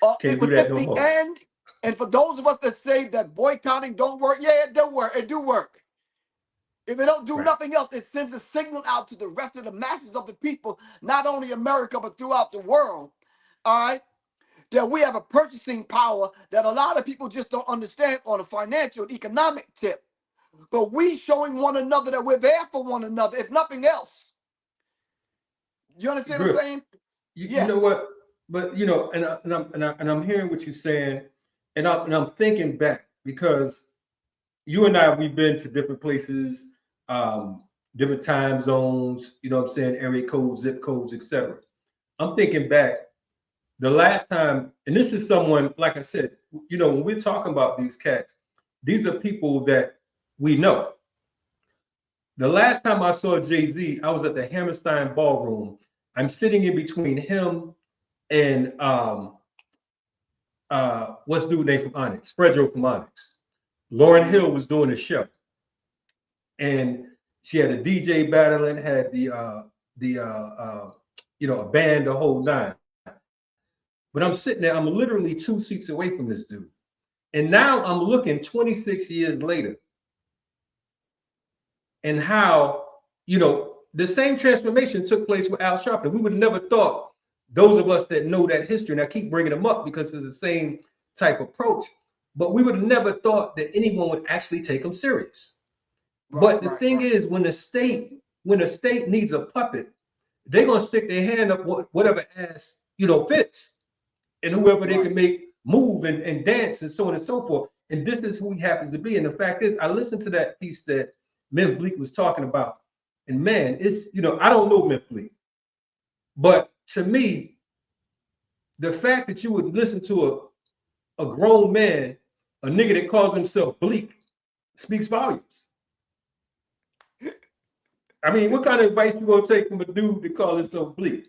Can't It do was that at no the more. end. And for those of us that say that boycotting don't work, yeah, it do work. It do work. If it don't do nothing else, it sends a signal out to the rest of the masses of the people, not only America, but throughout the world, all right, that we have a purchasing power that a lot of people just don't understand on a financial and economic tip. But we showing one another that we're there for one another, if nothing else. You understand what I'm Griff, saying? you Yes. know what? But you know, and I'm hearing what you're saying, and I'm thinking back because you and I, we've been to different places, different time zones. You know what I'm saying? Area codes, zip codes, etc. I'm thinking back the last time, and this is someone, like I said, you know, when we're talking about these cats, these are people that we know. The last time I saw Jay-Z, I was at the Hammerstein Ballroom. I'm sitting in between him and what's dude name from Onyx, Fredro from Onyx. Lauryn Hill was doing a show, and she had a DJ battling, had you know, a band, the whole nine. But I'm sitting there, I'm literally 2 seats away from this dude. And now I'm looking 26 years later and how, you know, the same transformation took place with Al Sharpton. We would have never thought, those of us that know that history, and I keep bringing them up because it's the same type approach, but we would have never thought that anyone would actually take them serious. But the thing is, when the state needs a puppet, they're gonna stick their hand up whatever ass, you know, fits, and whoever they can make move and dance and so on and so forth. And this is who he happens to be. And the fact is, I listened to that piece that Memphis Bleak was talking about, and man, it's, you know, I don't know Memphis Bleak, but to me, the fact that you would listen to a grown man, a nigga that calls himself Bleak, speaks volumes. I mean, what kind of advice you gonna take from a dude that calls himself Bleak?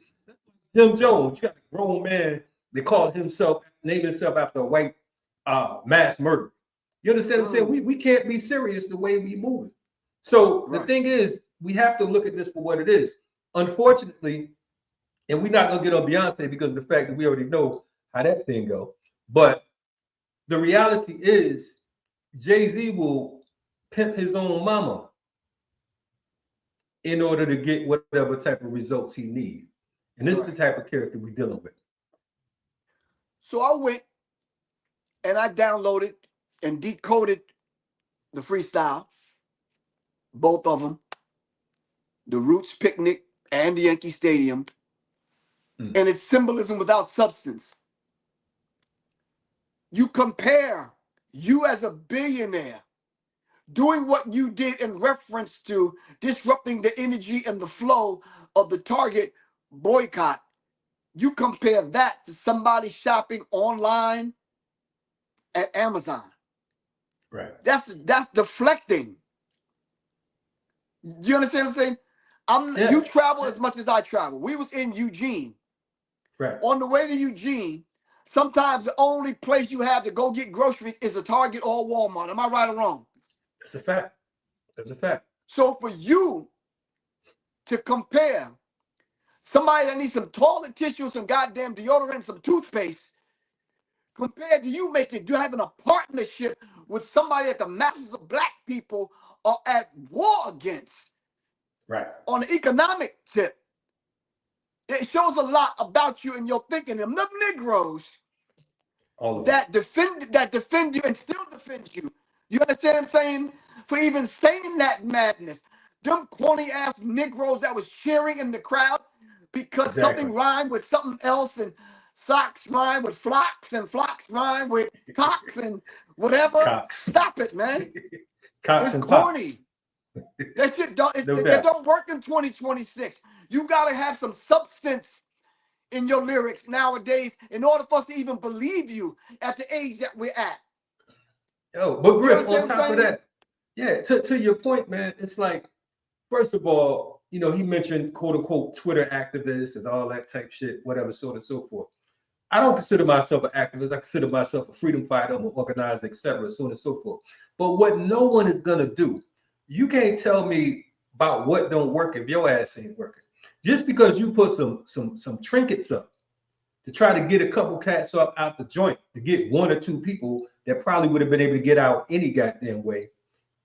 Jim Jones, you got a grown man that called himself, named himself after a white mass murderer. You understand what I'm saying? We can't be serious the way we move it. So the thing is, we have to look at this for what it is. Unfortunately, and we're not gonna get on Beyonce because of the fact that we already know how that thing go. But the reality is, Jay-Z will pimp his own mama in order to get whatever type of results he needs. And this is the type of character we're dealing with. So I went and I downloaded and decoded the freestyle, both of them, the Roots Picnic and the Yankee Stadium, and its symbolism without substance. You compare you as a billionaire doing what you did in reference to disrupting the energy and the flow of the Target boycott. You compare that to somebody shopping online at Amazon. Right. That's deflecting. You understand what I'm saying? You travel as much as I travel. We was in Eugene. Right. On the way to Eugene, sometimes the only place you have to go get groceries is a Target or a Walmart. Am I right or wrong? That's a fact. That's a fact. So for you to compare somebody that needs some toilet tissue, some goddamn deodorant, some toothpaste, compared to you having a partnership with somebody that the masses of black people are at war against. Right. On the economic tip, it shows a lot about you and your thinking. Them Negroes that defend you and still defend you. You understand what I'm saying? For even saying that madness. Them corny ass Negroes that was cheering in the crowd because something rhymed with something else, and socks rhyme with flocks, and flocks rhyme with cocks and whatever. Cox. Stop it, man. Cox it's and corny. Pops. That shit don't, it doubt. don't work in 2026. You gotta have some substance in your lyrics nowadays in order for us to even believe you at the age that we're at. Oh, but Griff, on top of that, yeah, to your point, man, it's like, first of all, you know, he mentioned quote unquote Twitter activists and all that type shit, whatever, so on and so forth. I don't consider myself an activist. I consider myself a freedom fighter, I'm an organizer, etc., so on and so forth. But what no one is gonna do, you can't tell me about what don't work if your ass ain't working. Just because you put some trinkets up to try to get a couple cats up out the joint, to get one or two people that probably would have been able to get out any goddamn way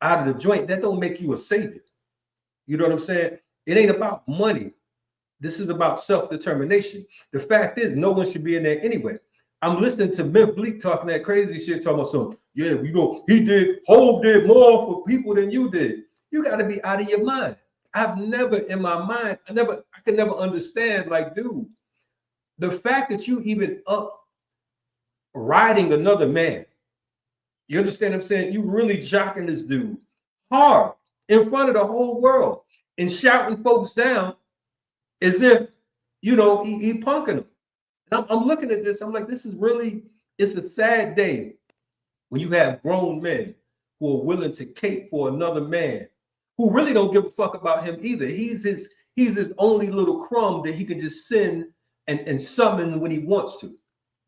out of the joint, that don't make you a savior. You know what I'm saying? It ain't about money. This is about self-determination. The fact is, no one should be in there anyway. I'm listening to Myth Bleak talking that crazy shit, talking about some, yeah, you know, Hov did more for people than you did. You got to be out of your mind. I've never in my mind, I could never understand, like, dude, the fact that you even up riding another man, you understand what I'm saying? You really jocking this dude hard in front of the whole world and shouting folks down as if, you know, he punking them. And I'm looking at this, I'm like, this is really, it's a sad day when you have grown men who are willing to cape for another man who really don't give a fuck about him either. He's his only little crumb that he can just send and summon when he wants to.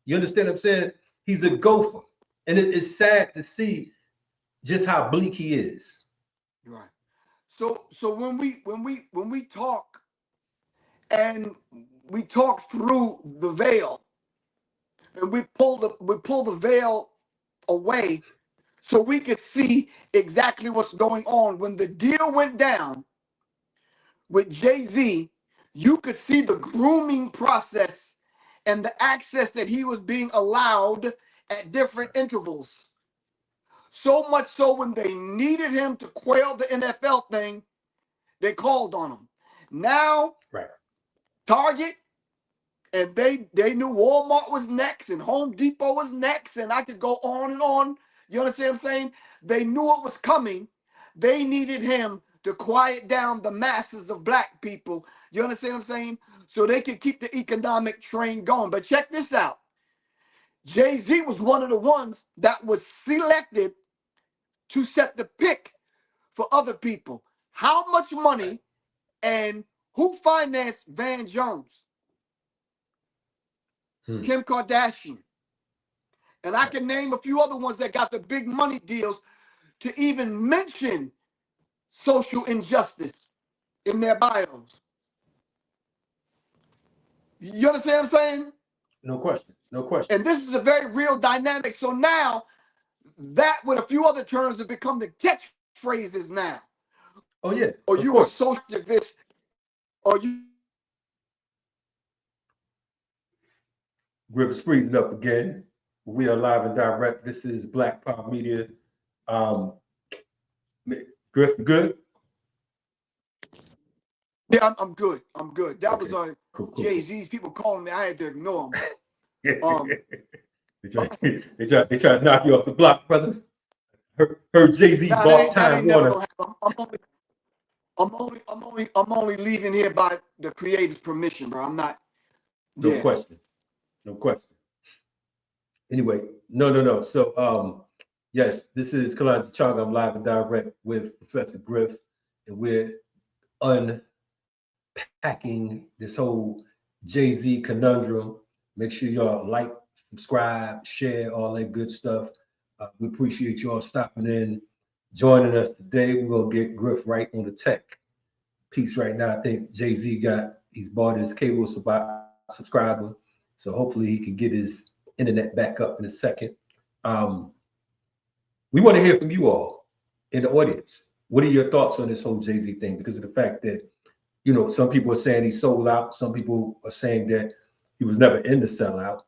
You understand what I'm saying? He's a gopher. And it's sad to see just how bleak he is. Right. So when we talk and we talk through the veil and we pull the veil away so we could see exactly what's going on. When the deal went down with Jay-Z, you could see the grooming process and the access that he was being allowed at different intervals. So much so when they needed him to quail the NFL thing, they called on him. Now, right. Target, and they knew Walmart was next and Home Depot was next, and I could go on and on. You understand what I'm saying? They knew it was coming. They needed him to quiet down the masses of black people. You understand what I'm saying? So they could keep the economic train going. But check this out. Jay-Z was one of the ones that was selected to set the pick for other people. How much money and who financed Van Jones? Kim Kardashian. And I can name a few other ones that got the big money deals to even mention social injustice in their bios. You understand what I'm saying? No question. No question. And this is a very real dynamic. So now that with a few other terms have become the catchphrases now. Oh yeah. Or you a social activist, or you. Griff is freezing up again. We are live and direct. This is Black Power Media. Griff, good? Yeah, I'm good. I'm good. That was on cool. Jay-Z's. People calling me. I had to ignore them. They try to knock you off the block, brother. Heard Jay-Z bought Time Warner. I'm only leaving here by the creator's permission, bro. I'm not. No question. Anyway, no. So yes, this is Kalonji Changa. I'm live and direct with Professor Griff, and we're unpacking this whole Jay-Z conundrum. Make sure y'all like, subscribe, share, all that good stuff. We appreciate y'all stopping in, joining us today. We're gonna get Griff right on the tech piece right now. I think Jay-Z he's bought his cable subscriber, so hopefully he can get his internet back up in a second. We want to hear from you all in the audience. What are your thoughts on this whole Jay-Z thing? Because of the fact that, you know, some people are saying he sold out. Some people are saying that he was never in the sellout.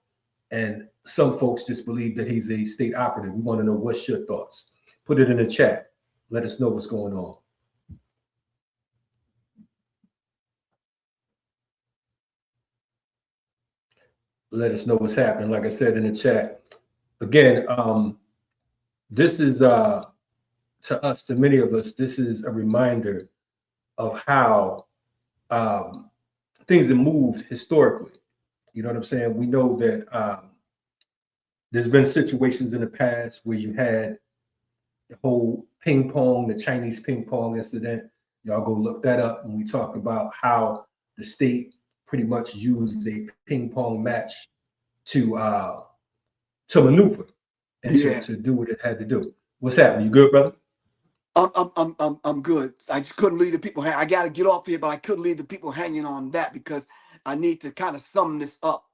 And some folks just believe that he's a state operative. We want to know, what's your thoughts? Put it in the chat. Let us know what's going on. Let us know what's happening. Like I said in the chat, again, this is to us, to many of us, this is a reminder of how things have moved historically. You know what I'm saying? We know that there's been situations in the past where you had the whole ping pong, the Chinese ping pong incident. Y'all go look that up. And we talk about how the state pretty much used a ping pong match to maneuver and to do what it had to do. What's happening? You good, brother? I'm good. I just couldn't leave the people. I got to get off here, but I couldn't leave the people hanging on that because I need to kind of sum this up.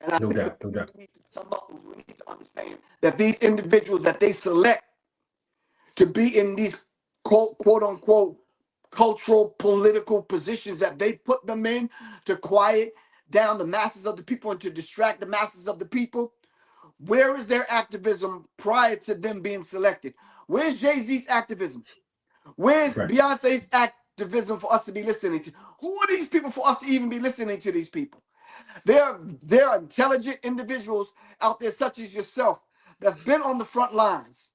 And I No think doubt, no doubt. we need to sum up. We need to understand that these individuals that they select to be in these quote unquote cultural political positions that they put them in to quiet down the masses of the people and to distract the masses of the people. Where is their activism prior to them being selected? Where's Jay-Z's activism? Where's Right. Beyonce's activism for us to be listening to? Who are these people for us to even be listening to these people? There are intelligent individuals out there such as yourself that's been on the front lines.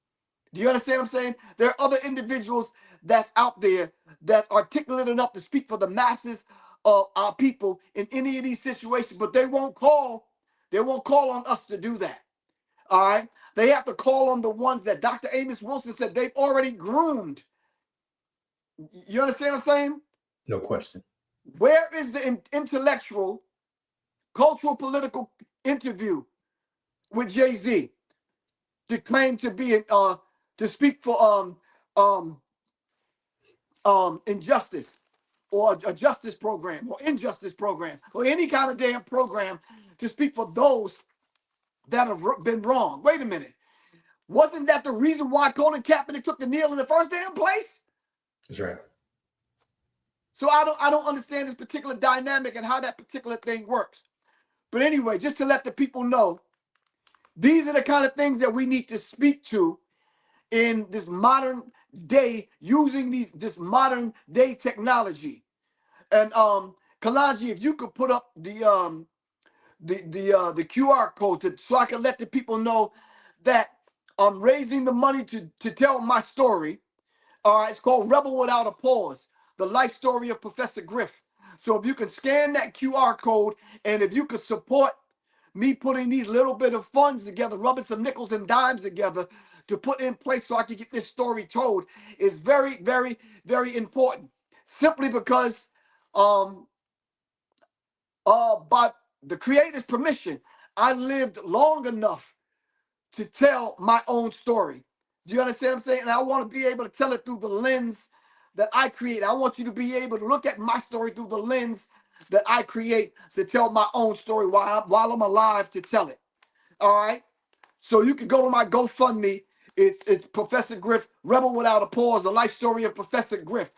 Do you understand what I'm saying? There are other individuals that's out there that's articulate enough to speak for the masses of our people in any of these situations, but they won't call on us to do that. All right. They have to call on the ones that Dr. Amos Wilson said they've already groomed. You understand what I'm saying? No question. Where is the intellectual, cultural, political interview with Jay-Z to claim to be to speak for injustice or a justice program or injustice program or any kind of damn program to speak for those that have been wrong? Wait a minute. Wasn't that the reason why Colin Kaepernick took the kneel in the first damn place? That's right. So I don't understand this particular dynamic and how that particular thing works. But anyway, just to let the people know, these are the kind of things that we need to speak to in this modern day, using this modern day technology. And Kalonji, if you could put up the QR code so I can let the people know that I'm raising the money to tell my story. All right, it's called Rebel Without a Pause, the life story of Professor Griff. So if you can scan that QR code and if you could support me putting these little bit of funds together, rubbing some nickels and dimes together to put in place so I can get this story told, is very, very, very important. Simply because by the Creator's permission, I lived long enough to tell my own story. Do you understand what I'm saying? And I want to be able to tell it through the lens that I create. I want you to be able to look at my story through the lens that I create to tell my own story while I'm alive to tell it. All right? So you can go to my GoFundMe. It's Professor Griff, Rebel Without a Pause, the life story of Professor Griff.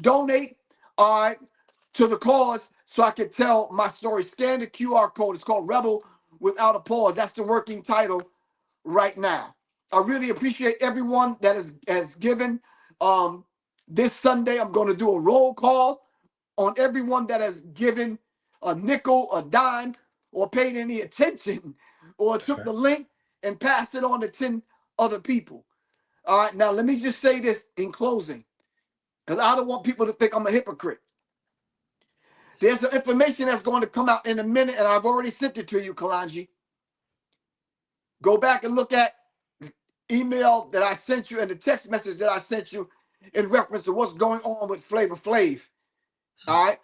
Donate, all right, to the cause so I can tell my story. Scan the QR code. It's called Rebel Without a Pause. That's the working title right now. I really appreciate everyone that has given. This Sunday, I'm going to do a roll call on everyone that has given a nickel, a dime, or paid any attention, or took the link and passed it on to 10 other people. All right, now let me just say this in closing, because I don't want people to think I'm a hypocrite. There's some information that's going to come out in a minute, and I've already sent it to you, Kalonji. Go back and look at the email that I sent you and the text message that I sent you in reference to what's going on with Flavor Flav. All right.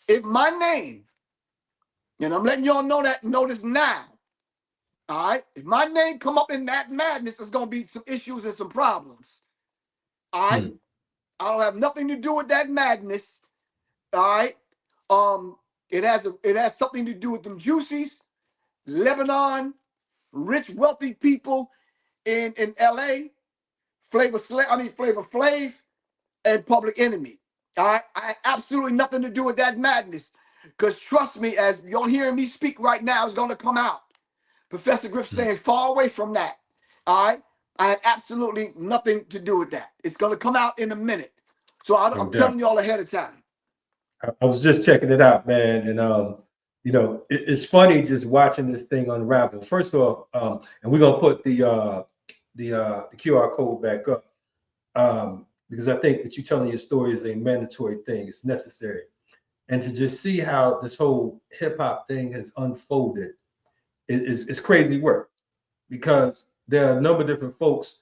If my name, and I'm letting y'all know that, notice now, all right, if my name come up in that madness, there's going to be some issues and some problems. All right. I don't have nothing to do with that madness. All right. It has something to do with them juicies, Lebanon, rich, wealthy people in LA, Flavor Flav, and Public Enemy. All right, I had absolutely nothing to do with that madness. Because trust me, as you're hearing me speak right now, it's going to come out. Professor Griff staying far away from that. All right, I had absolutely nothing to do with that. It's going to come out in a minute. So I'm telling y'all ahead of time. I was just checking it out, man, and you know, it's funny just watching this thing unravel. First off, and we're gonna put the QR code back up because I think that you telling your story is a mandatory thing. It's necessary, and to just see how this whole hip hop thing has unfolded is crazy work, because there are a number of different folks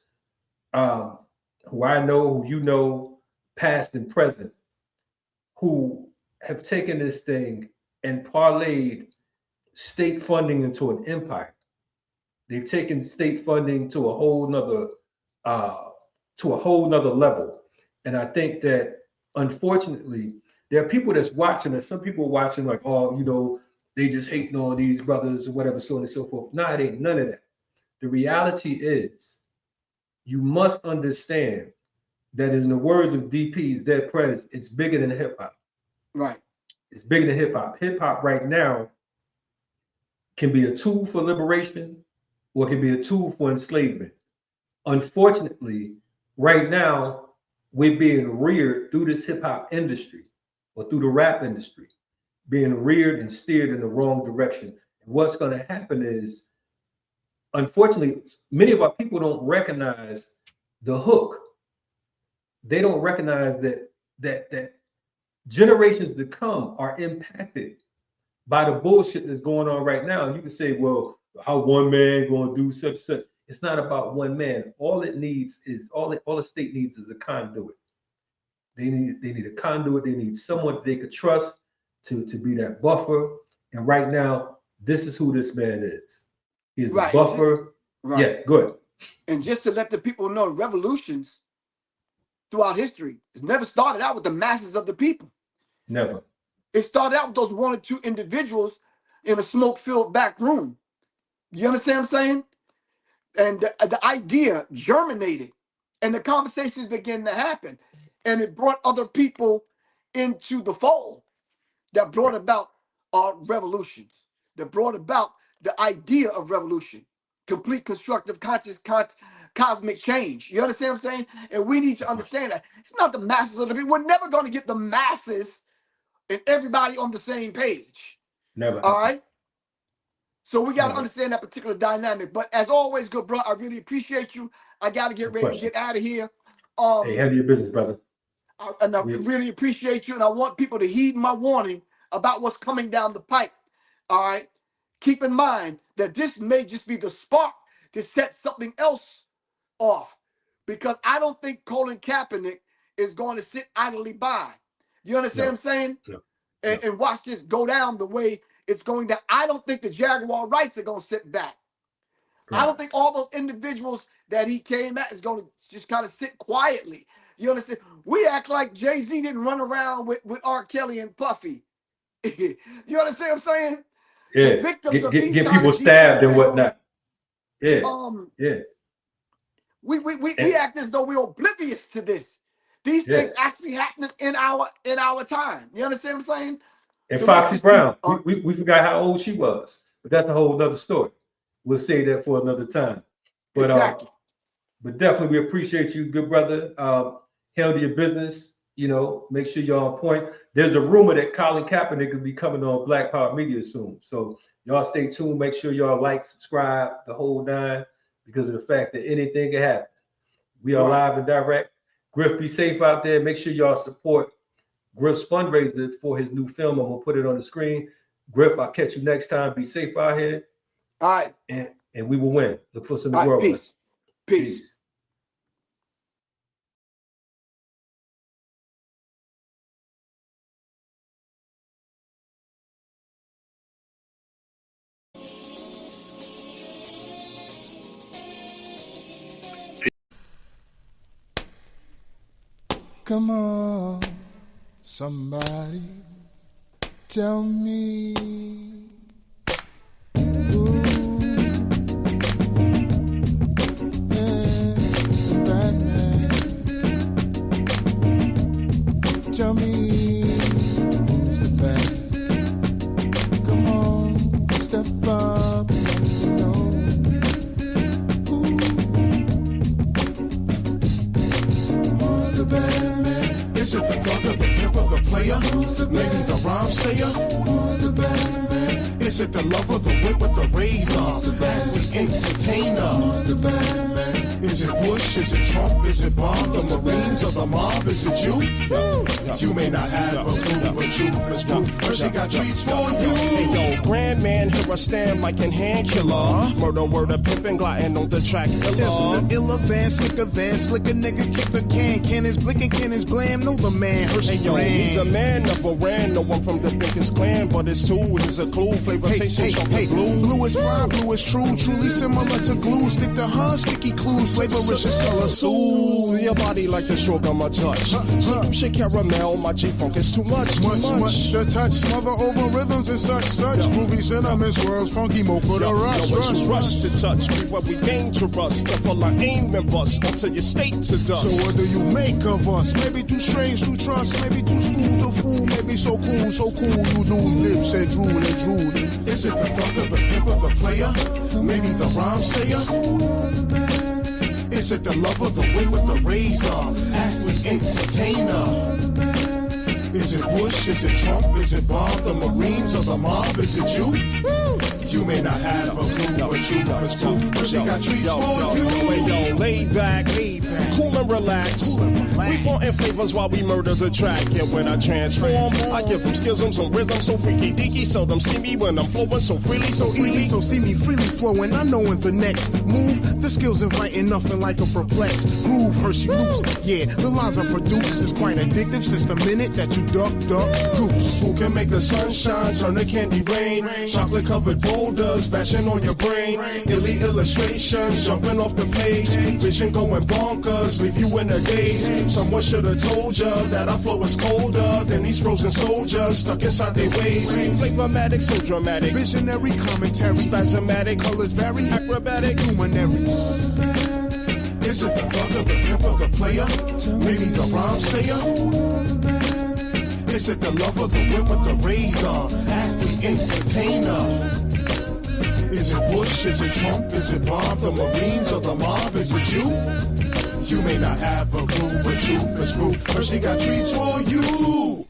who I know, who you know, past and present, who have taken this thing and parlayed state funding into an empire. They've taken state funding to a whole nother to a whole nother level. And I think that, unfortunately, there are people that's watching, and some people watching like, oh, you know, they just hating on these brothers or whatever, so on and so forth. No, it ain't none of that. The reality is, you must understand that in the words of DP's Dead Prez, it's bigger than hip hop. Right. It's bigger than hip hop. Hip hop right now can be a tool for liberation or it can be a tool for enslavement. Unfortunately, right now, we're being reared through this hip hop industry or through the rap industry, being reared and steered in the wrong direction. And what's going to happen is, unfortunately, many of our people don't recognize the hook. They don't recognize that generations to come are impacted by the bullshit that's going on right now. And you can say, well, how one man going to do such and such? It's not about one man. All it needs is all the state needs is a conduit. They need a conduit. They need someone they could trust to be that buffer. And right now, this is who this man is. He is a buffer. Right. Yeah, good. And just to let the people know, revolutions throughout history has never started out with the masses of the people. Never. It started out with those one or two individuals in a smoke-filled back room. You understand what I'm saying? And the idea germinated, and the conversations began to happen, and it brought other people into the fold that brought about revolutions, that brought about the idea of revolution, complete constructive conscious cosmic change. You understand what I'm saying? And we need to understand that it's not the masses of the people. We're never going to get the masses and everybody on the same page. Never. All right? So we got to understand that particular dynamic. But as always, good bro, I really appreciate you. I got to get ready to get out of here. Hey, handle your business, brother. I really appreciate you, and I want people to heed my warning about what's coming down the pipe. All right? Keep in mind that this may just be the spark to set something else off, because I don't think Colin Kaepernick is going to sit idly by. You understand what I'm saying? And watch this go down the way it's going down. I don't think the Jaguar rights are going to sit back. I don't think all those individuals that he came at is going to just kind of sit quietly. You understand? We act like Jay-Z didn't run around with R. Kelly and Puffy. You understand what I'm saying? Yeah. The victims of these get people stabbed and whatnot. Yeah. We act as though we're oblivious to this. These things actually happen in our time. You understand what I'm saying? And so Foxy Brown, we forgot how old she was, but that's a whole other story. We'll say that for another time. But exactly. But definitely we appreciate you, good brother. Handle your business. You know, make sure you're on point. There's a rumor that Colin Kaepernick could be coming on Black Power Media soon. So y'all stay tuned. Make sure y'all like, subscribe, the whole nine, because of the fact that anything can happen. We are live and direct. Griff, be safe out there. Make sure y'all support Griff's fundraiser for his new film. I'm gonna put it on the screen. Griff, I'll catch you next time. Be safe out here. All right. And we will win. Look for some world. Peace. Peace. Come on, somebody, tell me. Ooh, yeah, the bad man. Tell me who's the bad. Come on, step up, you know. Ooh. Who's the bad? Is it the thug or the pimp or the player? Who's the maybe the rhyme sayer? Who's the bad man? Is it the lover, the whip with the razor? Who's the athlete, entertainer? Who's the bad man? Is it Bush? Is it Trump? Is it Bomb? The Marines or the mob? Is it you? You may not have a clue, but truth is proof. But she got treats for you. Hey yo, grand man, here I stand like an hand killer. Murder, word of pimpin', gliding on the track. Illa van, sicker van, slick a nigga, kick the can. Cannons blinking, cannons blam, know the man, Hershey hey yo, he's a man, never ran. No one from the biggest clan, but it's two, is a clue. Flavor tasting chocolate blue. Blue is fine, blue is true, truly similar to glue. Stick to her, sticky clues. flavoricious color soothe your body like the stroke of my touch. Some shit caramel, my G-funk is too much to touch. Smother over rhythms and such. Groovy cinnamon swirls, funky mocha to rush to touch. We what we dangerous, the full of aim and bust until your state to dust. So what do you make of us? Maybe too strange to trust, maybe too school to fool, maybe so cool you do lips and drool. Is it the thug of the pimp of the player? Maybe the rhyme sayer? Is it the love of the whip with the razor? Athlete entertainer? Is it Bush? Is it Trump? Is it Bob? The Marines or the mob? Is it you? You may not have a clue, but you got a clue. But she got treats for you. Yo, laid back, cool and relax. We flaunting flavors while we murder the track. And when I transform, I give them schisms and rhythms so freaky deaky. So them see me when I'm flowing so freely, so easy. So see me freely flowing. I know in the next move, the skills inviting nothing like a perplexed groove. Hershey loose, yeah. The lines I produce is quite addictive since the minute that you duck goose. Who can make the sunshine turn to candy rain? Chocolate covered boulders bashing on your brain. Illy illustrations jumping off the page. Vision going bonkers, leave you in a daze. Someone should have told ya that our flow is colder than these frozen soldiers stuck inside their ways. Flavormatic, so dramatic. Visionary commentary. Spasmatic, colors vary. Acrobatic, luminaries. Is it the thug of the pimp of the player? Maybe the rhyme sayer? Is it the love of the whip with the razor? Athlete entertainer? Is it Bush? Is it Trump? Is it Bob? The Marines or the mob? Is it you? You may not have a clue, but truth is proof. But she got treats for you.